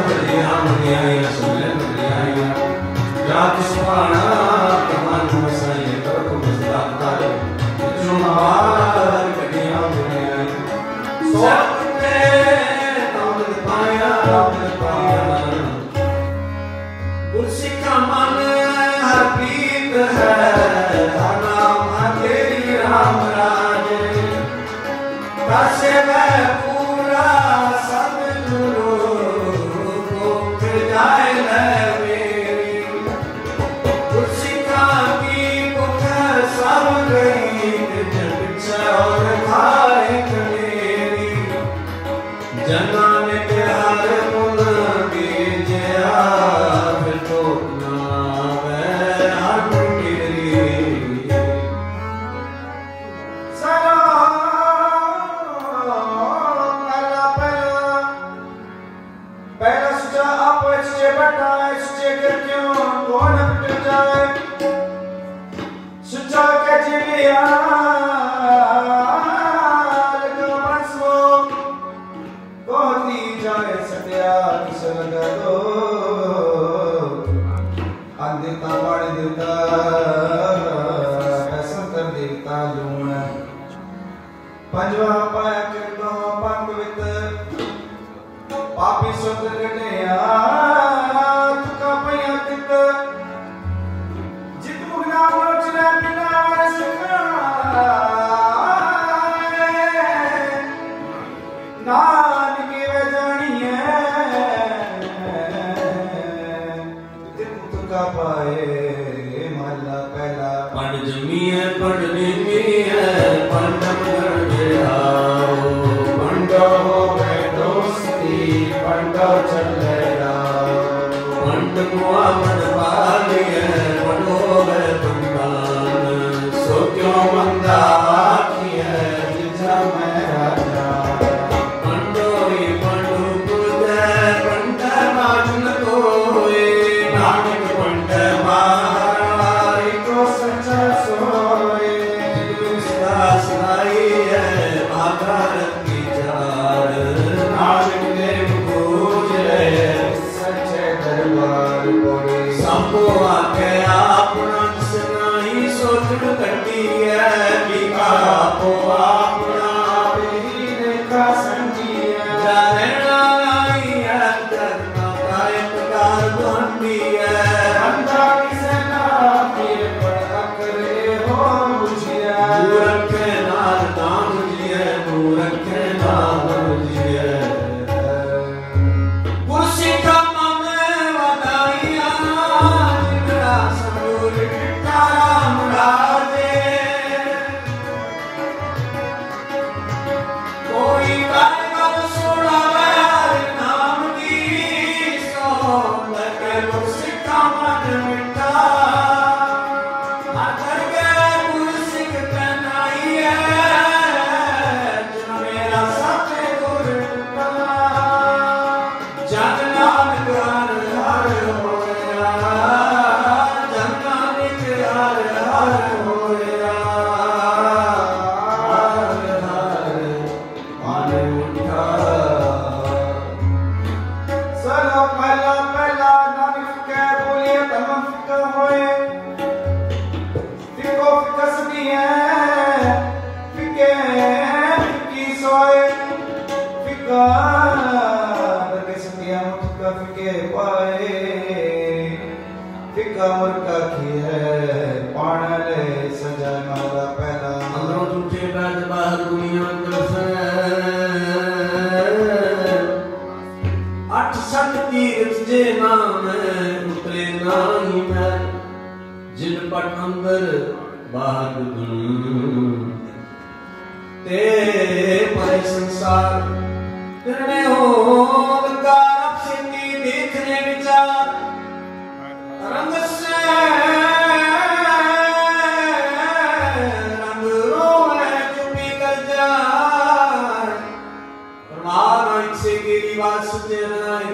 बढ़िया बढ़िया सुने बढ़िया रात सुहाना कमान मसाई तरफ मसला कर जो मार बढ़िया बढ़िया सोते तामद पाया कुर्सी का मन हर प्रीत है हर नाम तेरी राम कासे में पूरा सतगुरु भूख जाए मेरी कुर्सी का की भूख सब गई पीछे और खाए मेरी जना ने प्यार मुल दीजिए फिर तो ना हर पंजवा पाया किरतो पंग वित पापी सुत गणया तुका पया कित जितु बिना मोचना बिना सखाए नानक वे जानिए जितु तुका पाए महला पहला पढ़ जमी है पढ़नी भी है पंडम पंडो दोस्ती पंडो चले पंड मुआ मन पालिए पंडो पंडान सो क्यों मंदा किए जिजा मैं राजा पंडोरी पंडू पूजे पंड माजन कोए नानक पंड मारी को सच्चा सोए सनाई है आधारत की चार नानक देव पूजे सच्चे दरबार बोले सबको आके अपना सुनाई सोच कटी है कि आपो अपना ही देखा समझी है जाने आई है करना कायम कार बंदी है बंदा किसे ना फिर पड़ा करे हो मुझिया मूर्ख नाल नाम जिए मूर्ख नाम जिए कुर्सी का मन वदाइया जिगरा सरूर राम राजे कोई कर सुनावे नाम की सो लगे कुर्सी का मन मिटा अगर के कुर्सी कनाई है जो मेरा सच्चे गुरु जगनान कर हर होया जगनानिक हर हर होया हर हर मन उठा सलो पहला पहला नानक के बोलिए तमक होए फिको फिकसदी है फिके फिकी सोए फिका फिके पाए फिका मुर्का की है पाणले सजा माला पहला अंदरों टूटे बैठ बाहर दुनिया अंदर से 8 सत तीर्थ जे नाम उतरे नाही मैं जिन पट अंदर बाहर ते परे संसार निर्णय होगा अब सिद्धि देखने विचार रंग से रंग रोए चुपी कर जाए परमात्मा से गिरी बात सुते नाई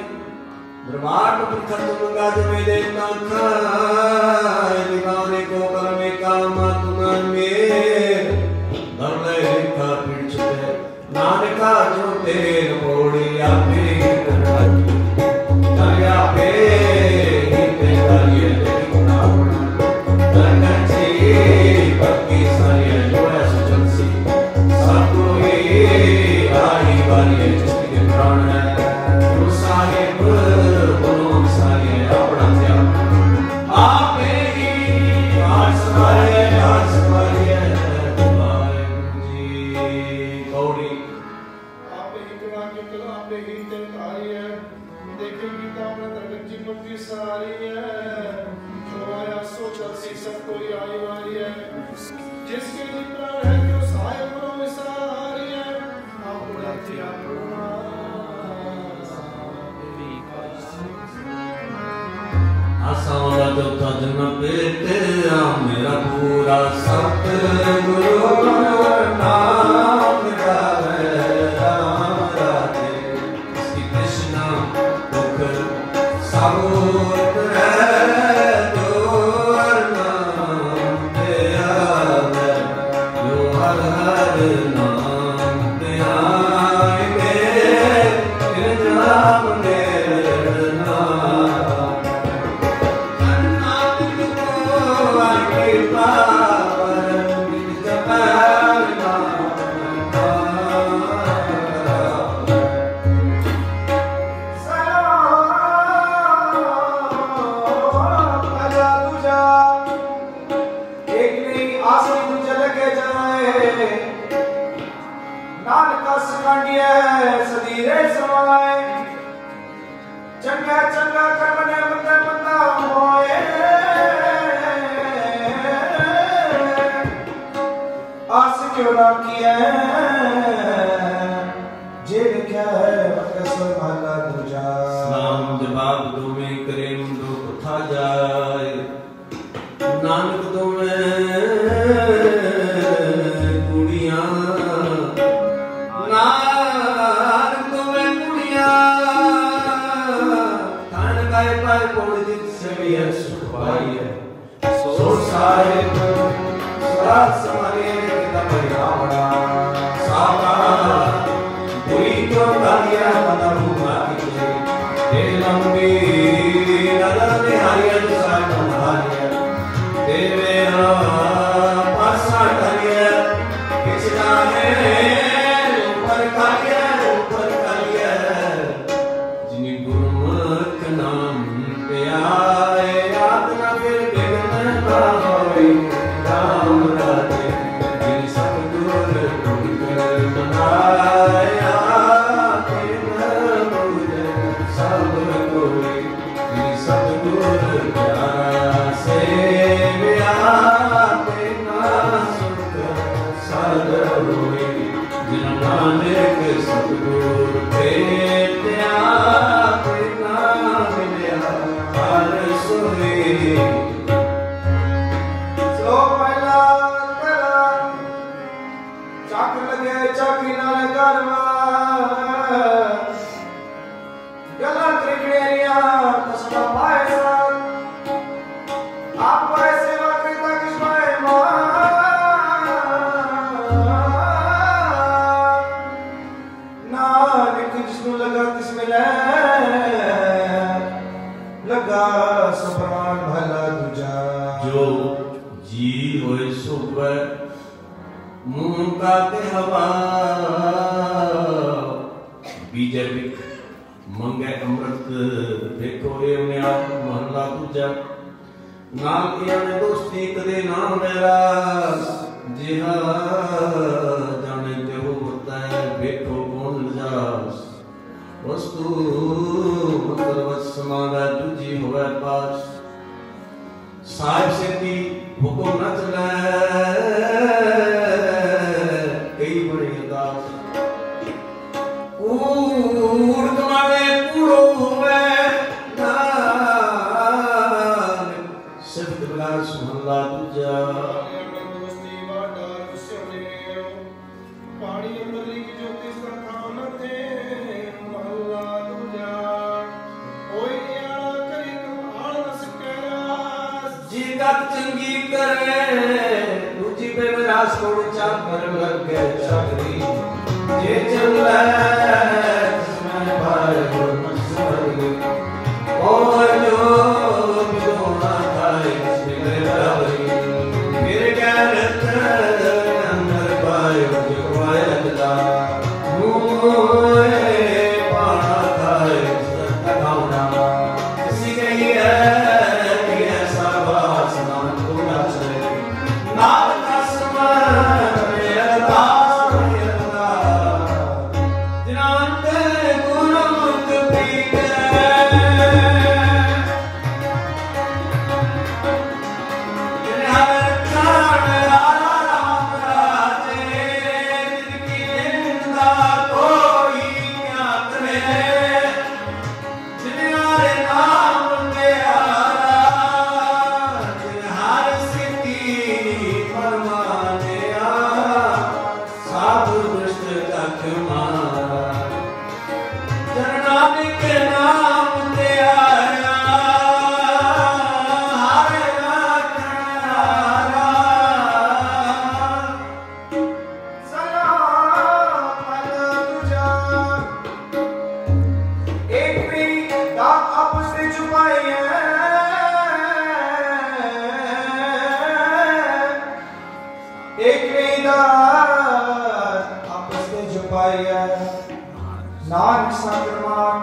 ब्रह्मांड पर खत्म गाज में देता खाए दीवाने को करने का मातुमान में धरले लिखा पीड़ चुके नानका जो तेरे मोड़ी आपे करवाई दरिया पे ही तेरे देखना दरगंजी पक्की सारी जो है सुचलसी सब कोई आई बारी जिसके प्राण है जो साहिब मेरा पूरा सतगुरु नाम गावे राम राधे श्री कृष्ण दुख सब उतरे दूर नाम ध्यावे जो हर हर नाम ध्यावे नाम चंगा चंगा कर्म ने बंदा बंदा होए आस क्यों ना किया जे लिखा है कसम भाला दूजा सलाम जवाब दो में करे दो कथा जाए नानक दो में कुड़ियां नानक दो में कुड़ियां पाए पौड़ित से भी है सुख पाई है सोच साहिब सुरात समाने किता परिणामना सामा बुरी तो गालिया मदम माती तुझे दे लंबी नजर में हारिया तो साहिब हारिया दे मेरा पासा ढलिया किसना है ऊपर कालिया जिन्हें गुरुमुख नाम आए याद न फिर बिगड़ने पावे राम राधे दिल सतगुर कर बनाया मुझे सब कोई दिल सतगुर प्यारा से ना सुख सद होई जिन नानक सतगुर बीजे बिक मंगे अमृत देखो ये महला दूजा नाल याने दोस्ती कदे ना मेरा जिहा जाने ते वो होता है देखो कौन जास वस्तु मतलब समादा तुझी होवे पास साहिब से ती हुक्म न चले कई बड़े विलास महला दूजा। दोस्ती वाडा रुस्योने पानी अमरली की ज्योति स्थान थे महला दूजा। ओए आला करी तुम आल न सकरास जी गत चंगी करे दूजी पे विलास कोड़ चाकर लग गए चाकरी जे चल मैं भाई हो मसरी ओ जो बिदोना खाए मेरे बराबरी मेरे गैरत अंदर पाए जो आए लगदा मुए पाना खाए सत्ता खाना किसी कही है कि ऐसा बास ना पूरा चले नाम कसम मेरा नानक संक्रमण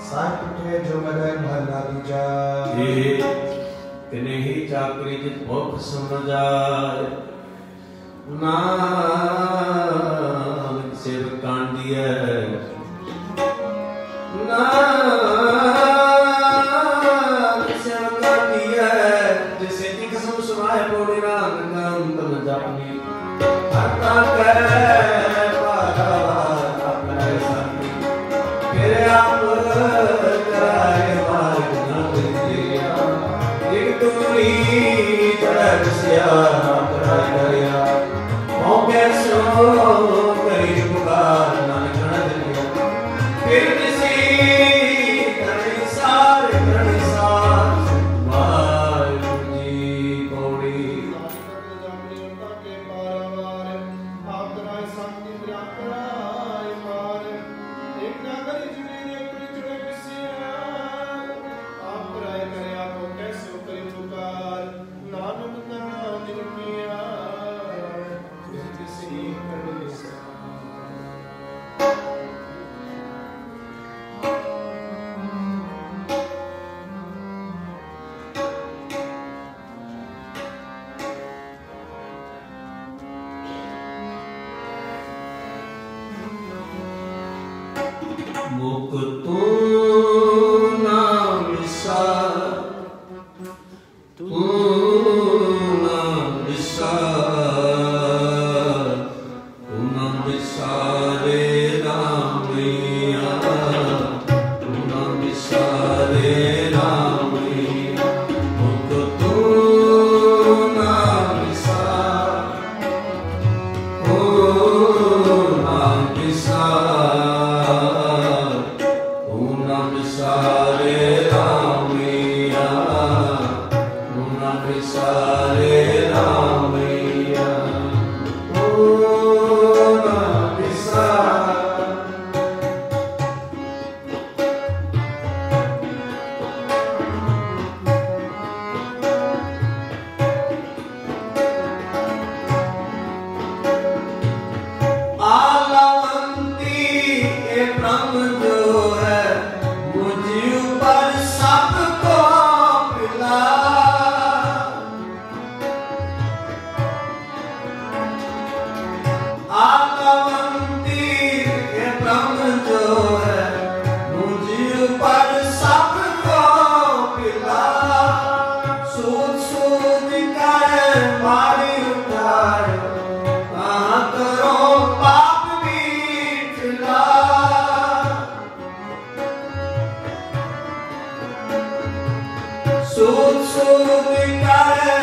साथ उठे जो मदन महला दूजा। तिने ही चाकरी जित भोग सुन जाए नानक सेवक कांडी है नानक सेवक कांडी है जिसे जी कसम सुनाए बोले नानक तुम जापनी हरता करे सूद सूद करे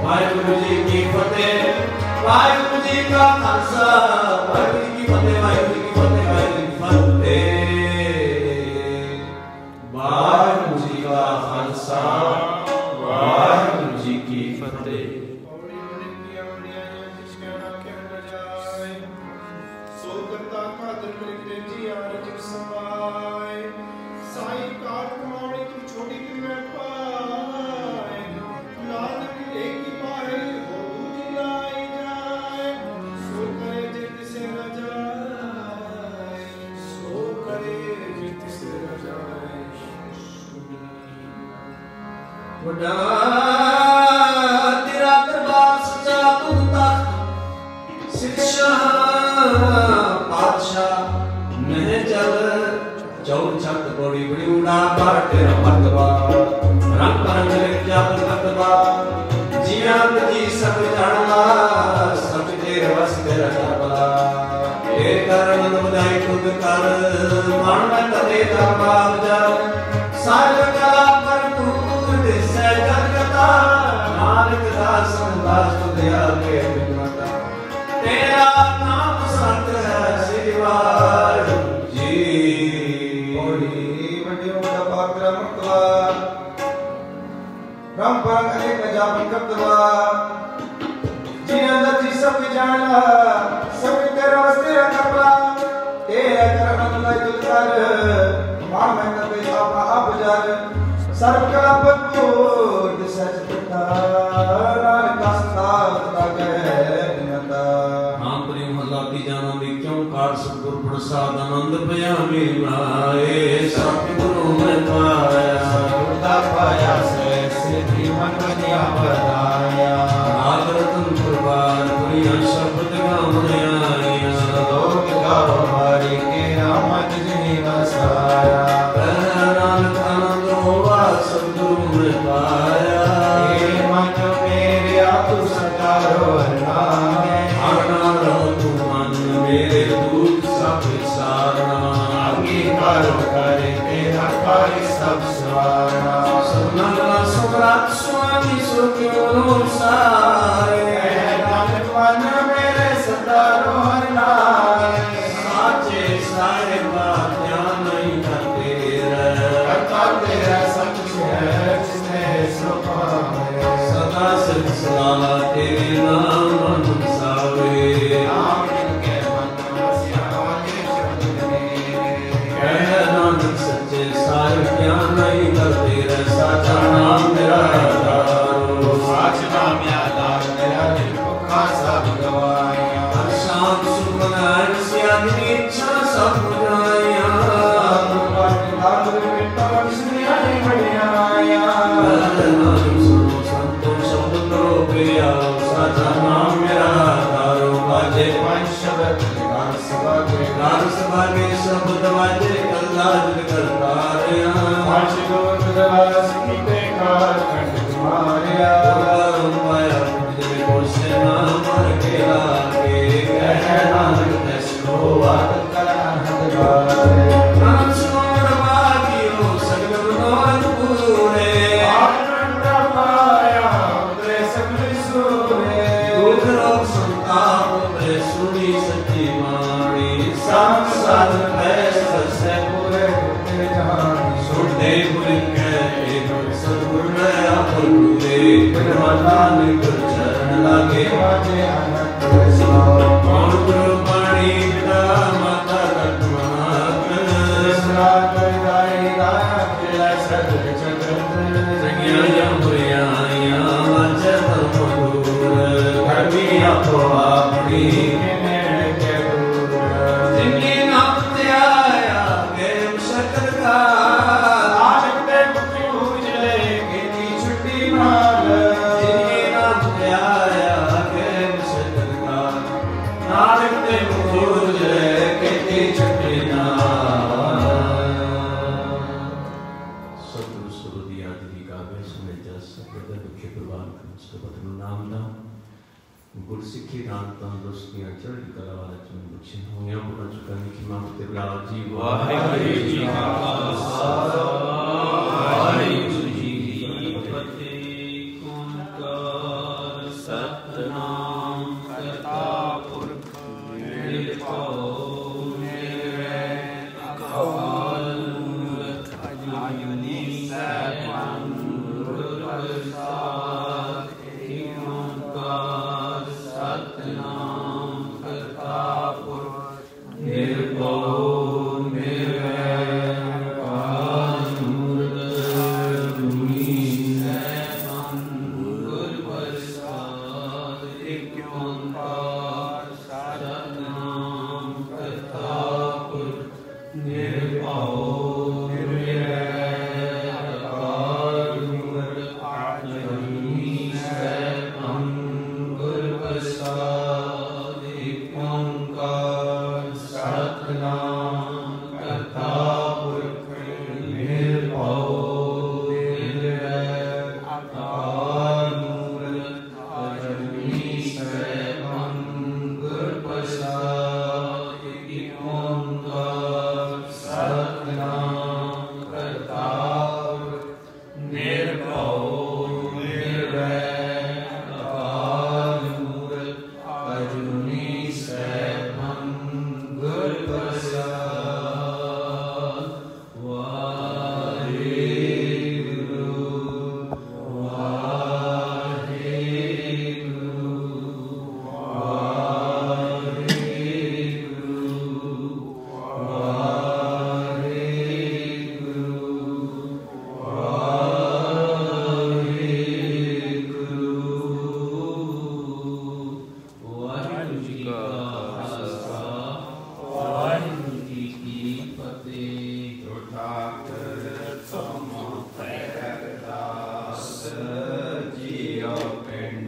ਵਾਹਿਗੁਰੂ ਜੀ ਕੀ ਫਤਿਹ ਵਾਹਿਗੁਰੂ ਜੀ ਕਾ ਖਾਲਸਾ ਵਾਹਿਗੁਰੂ ਜੀ ਕੀ ਫਤਿਹ ਵਾਹਿਗੁਰੂ ਜੀ ਕੀ ਫਤਿਹ ਵਾਹਿਗੁਰੂ ਜੀ ਕੀ ਫਤਿਹ ਵਾਹਿਗੁਰੂ ਜੀ ਕਾ ਖਾਲਸਾ ਵਾਹਿਗੁਰੂ ਜੀ ਕੀ ਫਤਿਹ साई कार कमाणी तू छोटी की मैं पाए नानक एक ही पाए हो दूजी लाई जाए सो करे जित से न जाए सो करे जित से न जाए वडा तेरा दरबार सच्चा तू तख्त शिक्षा पातशाह मैं जब चौर छत बड़ी बड़ी उड़ा पर तेरा मर्तबा रंग परंग लिख जा मर्तबा जियात जी सब जानला सब तेरे वस तेरा करबला तेरे कारण बधाई खुद कर मान में तदे दरबार जा सार कला पर तू दिसे जगता नानक दास दास तुझे आगे बिनता तेरा नाम सत है सिवार राम परंग अनेक न जापन करतवा जी अंदर जी सब जानला सब तेरा वस्ते करबला तेरा करम लय तुलकर मान में तबे आपा आप जार सर्व कला पतूर सच पिता नानक दास लागे निमता नाम प्रेम हलाती जाना भी क्यों कार सतगुर प्रसाद आनंद भया मिलाए सतगुरु में पाया सतगुरदा पाया से सिद्धि मन बनिया बधाया नाग रतन प्रभार पुरिया शब्द गावने आया लोक गाओ हरि के नाम जिनी बसाया नानक आनंद होवा सतगुरु में पाया हे मन मेरे आप सदा रोना आना रहो तू मन मेरे दूत सब सारना अंगीकार करे तेरा कार्य सब सवारा सन्नला सम्राट स्वामी सुखियो सारे नानक मन मेरे सदा रोना साचे सारे बात नहीं करते करता तेरा सच है जिसने सो पाया सदा सिर सदा तेरे नाम मन सावे नाम के मन वसिया वाले शब्द कह नानक सच्चे सारे ज्ञान नहीं करते साचा नाम मेरा आधारो साच नाम आधार मेरा दिल भूखा सब गवाया शाम सुमनाय सियादी इच्छा सब बुझाया लाल बेटा इसने आई बढ़िया नाम सुनो संतो शब्द करो प्रिया साचा नाम मेरा आधारो बाजे पंच शब्द गान सभा के गान सभा के शब्द बाजे कल्लाज करतारिया पंच लोक दवास की बेकार कंठ तुम्हारिया माया मुझे कोसे नाम मर के लागे कह नानक दसो बात कला हद बारे नाम सुनो बागियो सगल नौन पूरे आनंद पाया उतरे सगल सूरे दुख रोग संताप में सुनी सच्ची वाणी संसार में से पूरे होते जहान सुनते बुल के सतगुरु नया पूरे ब्रह्मदान कर चरण लागे माते आनंद सो कौन गुरु पाणी पिता माता तत्माकन रात दाई दाया के सगल जगत संज्ञा जमुरिया वाच मधुर धर्मी आपो आपनी के दूर जिनके नाम ते आया गेम शकर का नानक ते मुक्ति पूजले गिनी छुट्टी माल जिनके नाम ते आया गेम शकर का नानक ते पूजले गिनी छुट्टी नाल सतगुरु सुरदी आदि का वे सुने जस सत्य दुखे प्रवान सतगुरु नाम दा गुरसिੱਖੀ ਨਾਲ ਤੰਦਰੁਸਤੀਆਂ ਚੜ੍ਹਦੀ ਕਲਾ ਵਾਲਾ ਚੁਣ ਬਖਸ਼ੇ ਹੋਈਆਂ ਬੁਰਾ ਚੁਕਾਨੀ ਕੀ ਮਾਂ ਤੇ ਬਲਾਲ ਜੀ ਵਾਹਿਗੁਰੂ ਜੀ ਕਾ ਖਾਲਸਾ ਵਾਹਿਗੁਰੂ ਜੀ ਕੀ ਫਤਿਹ ਓੰਕਾਰ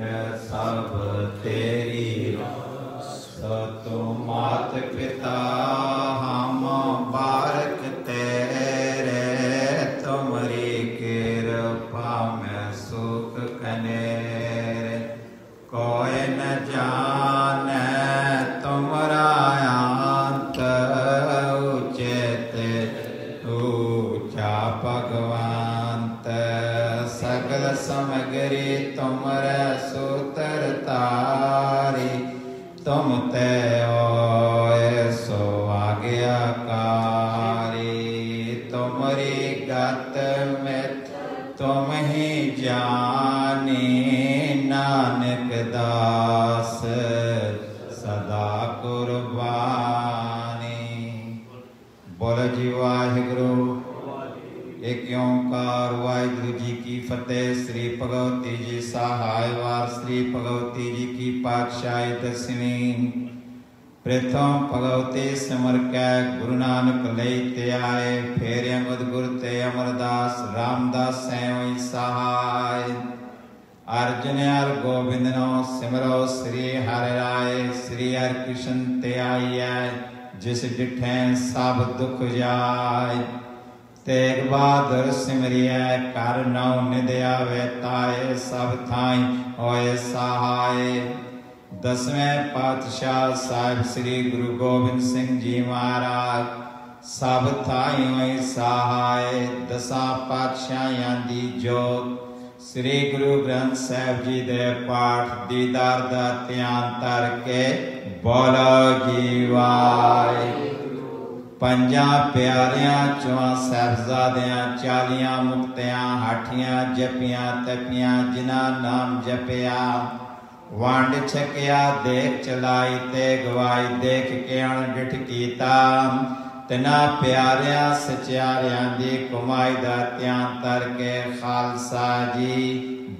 मैं सब तेरी सो तू मात पिता हम बारक तेरे तुमरी कृपा में सुख कनेरे कोई न जाने तुमरा अंत उचित ऊंचा भगवंत सकल समगरी तुमरे सूत्र तारी तुम ते ओए सो आज्ञाकारी तुमरी गत में तुम ही जानी नानक दास सदा कुर्बानी। बोलो जी वाहिगुरु। एक ओंकार वाहिगुरु जी की फतेह। श्री भगवती जी सहाय वार श्री भगवती जी की पातशाही दसवीं। प्रथम भगवती सिमर कै गुरु नानक लई ते आए फेर अमद गुर ते अमरदास रामदास सैवई सहाय। अर्जुन हर गोबिंद नो सिमरो श्री हरि राय श्री हरि कृष्ण ते आइए जिस डिठे सब दुख जाय। तेग बहादुर सिमरिया कर नौ निदया वेताए सब थाई होए सहाय। दसवें पातशाह साहिब श्री गुरु गोबिंद सिंह जी महाराज सब थाई होए सहाय। दसा पातशाहियां दी जोत श्री गुरु ग्रंथ साहिब जी दे पाठ दीदार दा ध्यान तर के बोलो जी वाहिगुरु। पंजा प्यारियां चौं साहिबजादियां 40 मुक्तियां हाठियां जपियां तपियां जिना नाम जपिया वंड छकिया देख चलाई ते गवाई देख के अणडिठ कीता तिना प्यारियां सचारियां दी कमाई दा ध्यान तर के खालसा जी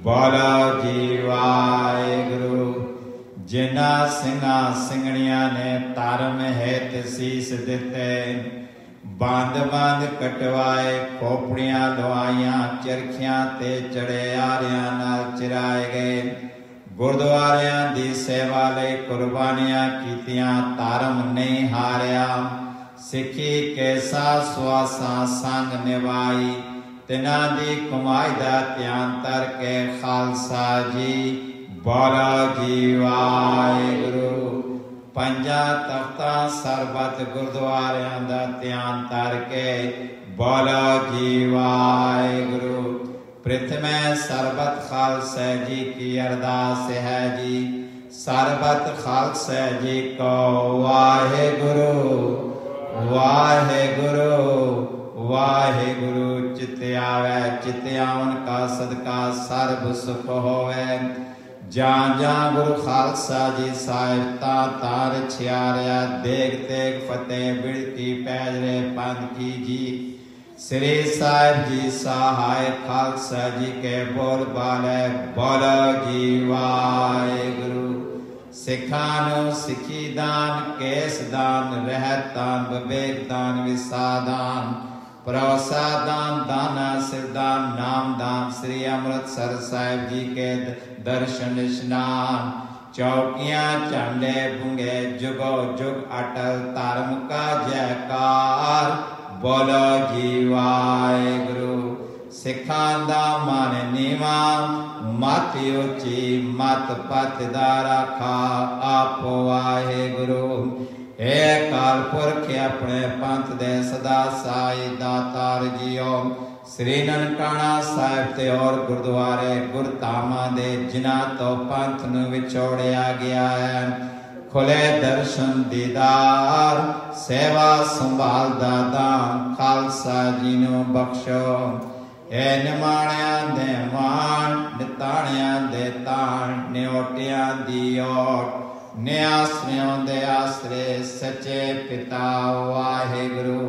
बोलो जी वाहिगुरु। जिन्ना सिंगा सिंगणिया ने तारम हेत सीस दिते बंद बंद कटवाए खोपड़ियां लवाइयां चरखियां ते चढ़े आरियां नाल चिराए गए। गुरुद्वारियां दी सेवा लई कुर्बानियां कीतियां तारम नहीं हारिया। सिखी केसा सुआसा संग निभाई तिना दी कमाई दा ध्यान तर के खालसा जी बोलो जी वाहिगुरु। पंजा तख्ता सरबत गुरुद्वारियां दा ध्यान तर के बोलो जी वाहिगुरु। प्रथम सरबत खालसा जी की अरदास है जी सरबत खालसा जी को वाहिगुरु वाहिगुरु वाहिगुरु। चित आवे चित आवन का सदका सर्ब सुख होवे। जां जां गुरु खालसा जी साहिब तार छियारिया देख देख फतेह बिड़की पैजरे पंथ की जी। श्री साहिब जी सहाय खालसा जी के बोल बाले बोलो जी वाहिगुरु। सिखानो सिखी दान केस दान रहत दान विवेक दान विसादान भरोसा दान दाना सिरदान नाम दान श्री अमृतसर साहिब जी के दर्शन स्नान चौकियां झंडे बुंगे जुगो जुग अटल धर्म का जयकार बोलो जी वाहिगुरु। सिखां दा मन नीवा मत उची मत पत दा रखा आपो वाहिगुरु। हे अकाल पुरख अपने पंथ दे सदा साई दातार जियो। श्री ननकाना साहिब ते और गुरुद्वारे गुरधामां दे जिन्हां तो पंथ नूं विछोड़िया गया है खुले दर्शन दीदार सेवा संभाल दा दान खालसा जी नूं बख्शो। हे निमाणिया दे मान निताणिया दे ताण न्योटिया दी ओट निआसरियों दे आसरे सच्चे पिता वाहिगुरु।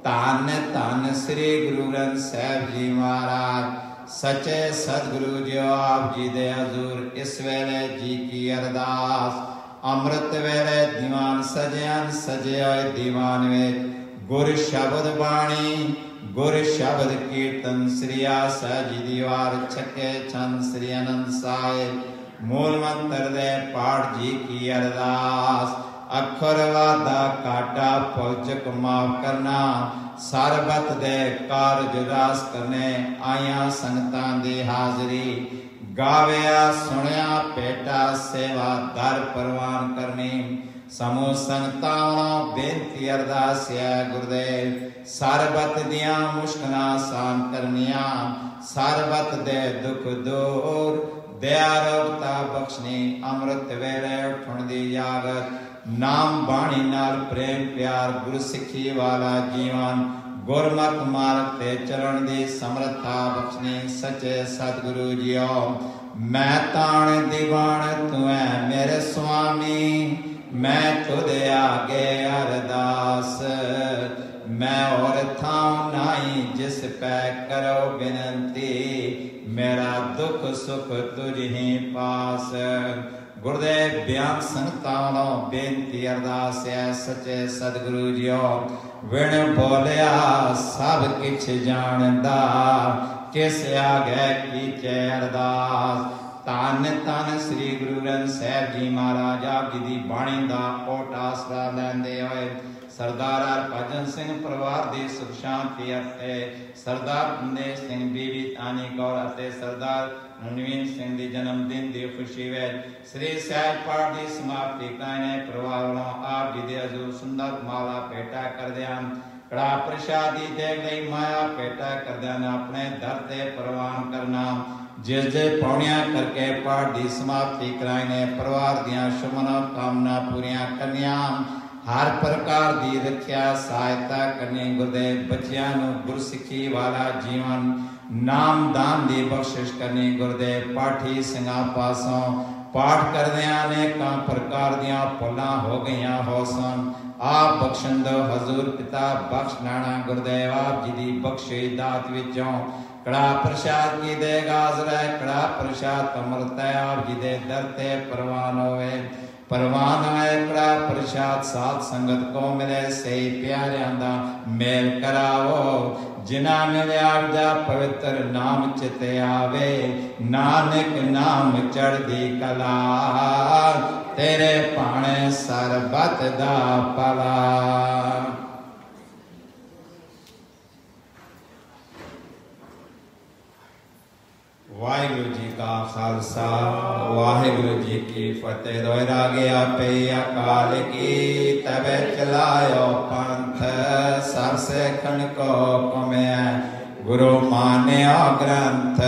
धन धन श्री गुरु ग्रंथ साहिब जी महाराज सच्चे सतगुरु जो आप जी दे हजूर इस वेले जी की अरदास अमृत वेले दीवान सजयान सजे होए दीवान विच गुर शब्द बाणी गुर शब्द कीर्तन श्री आसा जी दीवार छके छंद श्री आनंद साहिब मूल मंत्र दे पाठ जी की अरदास। अखर वादा काटा पौचक माफ करना, सरबत दे कारज रास करने आया संगतां दी हाजरी। गाविया सुनिया पेटा सेवा दर परवान करनी। समूह संगतां बेनती अरदास है गुरुदेव, सरबत दियां मुश्किलां आसान करनियां, सरबत दे दुख दूर दया रोगता बख्शनी। अमृत वेले उठण दी यागत, नाम बाणी नाल प्रेम प्यार, गुरु सिक्खी वाला जीवन, गुरमत मार्ग ते चरण दी समर्था बख्शनी। सच्चे सतगुरु जियो मैं ताण दीवान तू है मेरे स्वामी, मैं तुदे आगे अरदास। मैं और थां नाई जिस पै करो बिनती, मेरा दुख सुख तुझ ही पास। गुरुदेव ब्यान संगतां बेनती अरदास है सच्चे सतगुरु जियो, विण बोलिया सब किछ जानदा, किस आगे कीचे अरदास। धन धन श्री गुरु ग्रंथ साहिब जी महाराज आप जी दी बाणी दा ओट आसरा लैंदे होए सरदार हरभजन सिंह परिवार दी सुख शांति अते सरदार बंदेज सिंह बीबी तानी कौर अते सरदार नवीन सिंह दी जन्मदिन दी खुशी विच श्री सहज पाठ दी समाप्ति कराने परिवार वालों आप जी दे हजूर सुंदर माला पेटा करदियां कड़ा प्रसादी देग लई माया पेटा करदियां अपने दर ते परवान करना। जिस जे पौणियां करके पाठ दी समाप्ति कराने परिवार दियां शुभ कामना पूरियां करनियां, हर प्रकार दी रखिया सहायता करनी। गुरुदेव बच्चियां नूं गुरसिक्खी वाला जीवन नाम दान दी बख्शिश करनी। गुरुदेव पाठी सिंघां पासों पाठ करदियां अनेकां प्रकार दियां भुलां हो गईयां हो सन, आप बख्शन दो हजूर पिता बख्श लाना। गुरुदेव आप जी दी बख्शी दात विचों कड़ा प्रसाद की देगा हाज़र है, कड़ा प्रसाद अमृत है आप जी दे दर ते परवान होवे परवान है। कड़ा प्रसाद साध संगत को मिले सही प्यारियां दा मेल करावो, जिना मिले आप दा पवित्र नाम चिते आवे, नानक नाम चढ़दी कला, तेरे पाने सरबत दा पला। वाहिगुरु जी का खालसा वाहिगुरु जी की फतेह। दोहरा गया पे अकाल की तबे चलायो पंथ, सब से खन को कमे गुरु मान्यो ग्रंथ।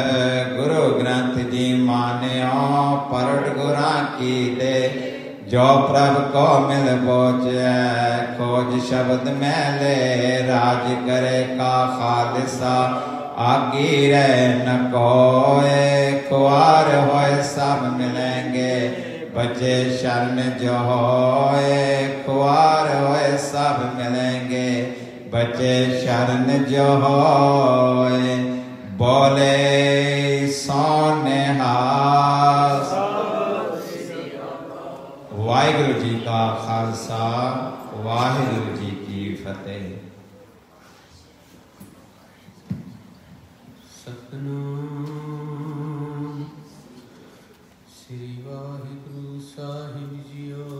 गुरु ग्रंथ जी मान्यो परट गुरा की दे, जो प्रभ को मिल बोचे खोज शब्द में ले, राज करे का खालसा आगी रहे न कोए, खुआर होए सब मिलेंगे, बचे शरण जो होए खुआर होए सब मिलेंगे, बचे शरण जो होए। बोले सोने हास वाहिगुरु जी का खालसा वाहिगुरु जी की फतेह। सतनाम श्री वाहिगुरु साहिब जियो,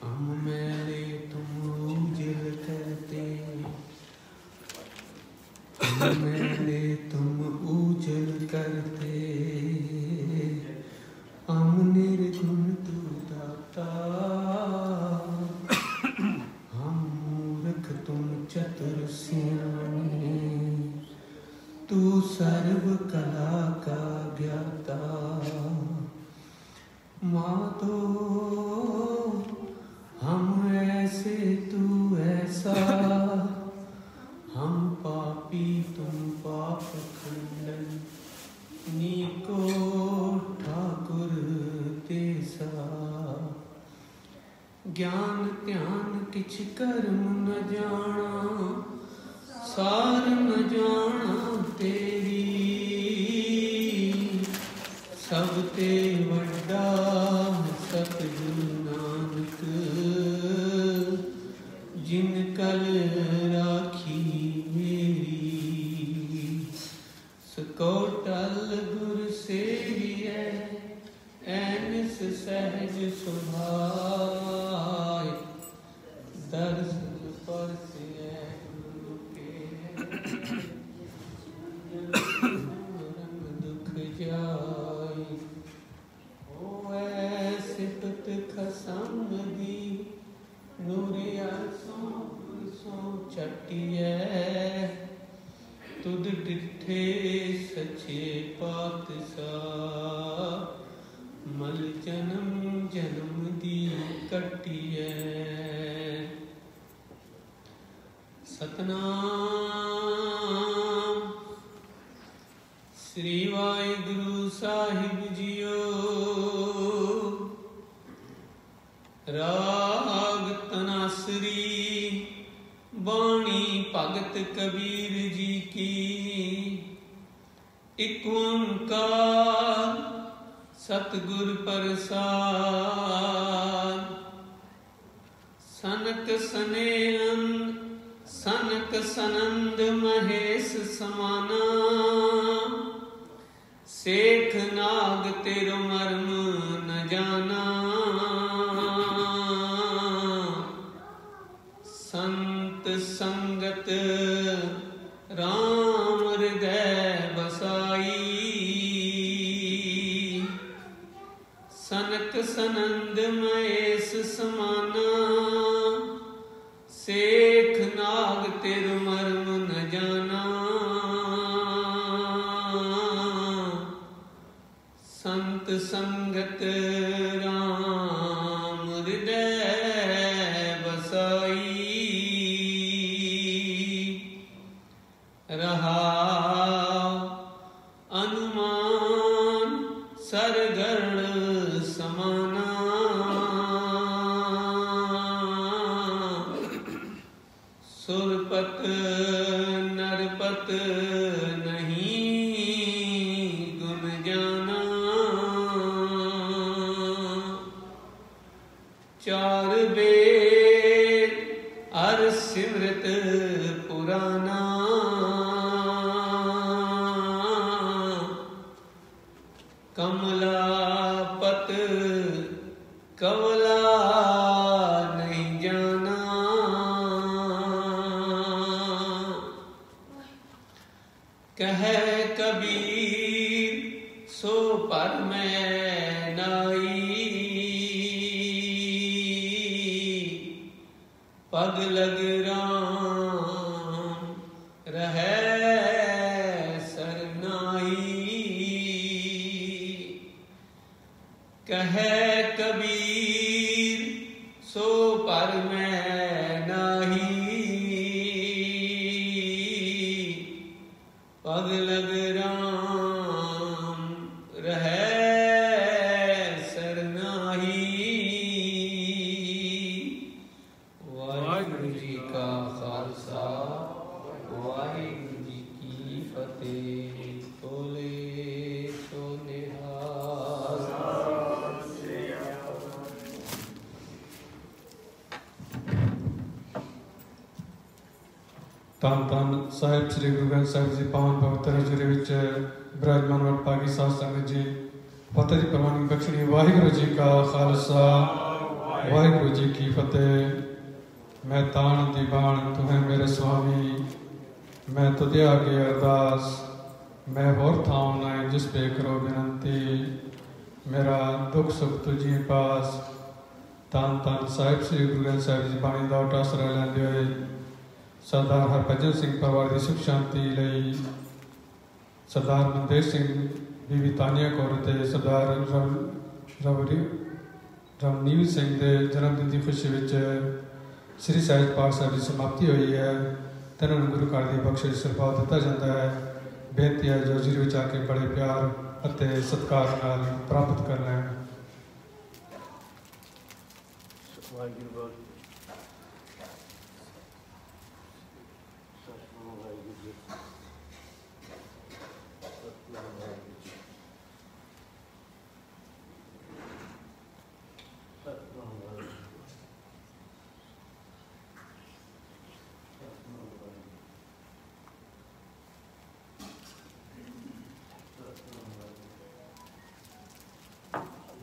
हम मेले तुम उजल करते, हम मेले तुम उजल करते, हम निर्गुण तू दाता, हम मूर्ख तुम चतुर सियाने, तू सर्व कला का ज्ञाता। मातो हम ऐसे तू ऐसा, हम पापी तुम पाप खंडन, नीको ठाकुर तेसा। ज्ञान ध्यान किछ कर्म न जाना, सार न जाना तेरी, सब ते वड्डा सतगुरु नानक, जिन कल राखी मेरी। सकोटल गुर सेवियै सहज सुभाय दर्शन परसिए गुरु के रंग दुख जाय होवे सिफत खसम दी नूरिया सो चटिए तुद डिठे सचे पातशाह मल जन्म जन्म दी कटिए सतनाम श्री वाहिगुरु साहिब जियो राग तनासरी बाणी भगत कबीर जी की एक ओंकार सतगुर प्रसाद सनक सनेहन सनक सनंद महेश समाना सेख नाग तेरो मर्म न जाना संत संगत राम हृदय बसाई सनक सनंद महेश समाना सेख नाग तेरो मर्म न जाना संत संगत राम हृदय बसाई रहा अनुमान सरगण समाना सुरपत नरपत नहीं गुण जाना चार बेद हर सिमरत पुराना कमलापत कमला नहीं जाना कह कबीर सो पर मैं नाई पग लग राम रहे सरनाई कह कबीर सो पर मैं नाही पग लग राम रहे सरनाही वाहिगुरु जी का खालसा वाहिगुरु जी की फतेह बोले सो निहाल ਧੰਨ ਧੰਨ ਸਾਹਿਬ ਸ੍ਰੀ ਗੁਰੂ ਗ੍ਰੰਥ ਸਾਹਿਬ ਜੀ ਪਾਵਨ ਪਵਿੱਤਰ ਹਜ਼ੂਰੀ ਵਿੱਚ ਬਿਰਾਜਮਾਨ ਵਡਭਾਗੀ ਸਾਧ ਸੰਗਤ ਜੀ ਫਤਿਹ ਦੀ ਪ੍ਰਵਾਨਗੀ ਬਖਸ਼ਣੀ ਵਾਹਿਗੁਰੂ ਜੀ ਕਾ ਖਾਲਸਾ ਵਾਹਿਗੁਰੂ ਜੀ ਕੀ ਫਤਿਹ ਮੈਂ ਤਾਣ ਦੀ ਬਾਣ ਤੂੰ ਹੈ ਮੇਰੇ ਸੁਆਮੀ ਮੈਂ ਤੁਧੇ ਆਗੇ ਅਰਦਾਸ ਮੈਂ ਹੋਰ ਥਾਂ ਨਾ ਜਿਸ ਪੇ ਕਰੋ ਬੇਨਤੀ ਮੇਰਾ ਦੁੱਖ ਸੁੱਖ ਤੁਝੀ ਪਾਸ ਧੰਨ ਧੰਨ ਸਾਹਿਬ ਸ੍ਰੀ ਗੁਰੂ ਗ੍ਰੰਥ ਸਾਹਿਬ ਜੀ ਬਾਣੀ ਦਾ ਆਸਰਾ ਲੈਂਦੇ ਹੋਏ सरदार हरभजन सिंह परिवार की सुख शांति ਲਈ सरदार मनदेव सिंह बीबी तानिया कौर ਤੇ सरदार ਰਵਨੀਤ ਸਿੰਘ ਦੇ ਜਨਮ ਦਿਨ ਦੀ ਖੁਸ਼ੀ ਵਿੱਚ ਸ੍ਰੀ ਸਹਿਜ ਪਾਠ ਸਾਹਿਬ ਦੀ ਸਮਾਪਤੀ ਹੋਈ ਹੈ ਤੇ ਉਹਨਾਂ ਨੂੰ ਗੁਰੂ ਘਰ ਦੀ ਬਖਸ਼ਿਸ਼ ਸਰਬੱਤ ਦਿੱਤਾ ਜਾਂਦਾ ਹੈ ਬੇਨਤੀ ਹੈ ਜੋ ਜ਼ਰੂਰ ਵਿੱਚ ਆ ਕੇ ਬੜੇ ਪਿਆਰ ਅਤੇ ਸਤਿਕਾਰ ਨਾਲ ਪ੍ਰਾਪਤ ਕਰ ਲੈਣ ਵਾਹਿਗੁਰੂ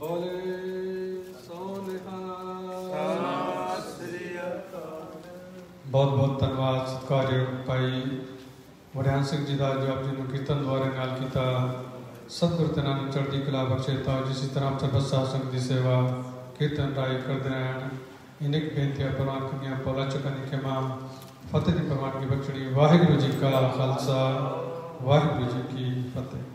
बोले सोनिहा। बहुत बहुत धन्यवाद सत्कारयोग भाई वड़ियान सिंह जी का जो आप जी कीर्तन द्वारा नाल किया। सतगुरु तिन्हां नूं चढ़दी कला बख्शे ता जिस तरह चरबसा संघ की सेवा कीर्तन राय करते हैं। इन्हें बेनतियां प्रवान करनियां बोला चुकनी के मां फतेह दी प्रवान की बख्शणी। वाहिगुरु जी का खालसा वाहिगुरु जी की फतेह।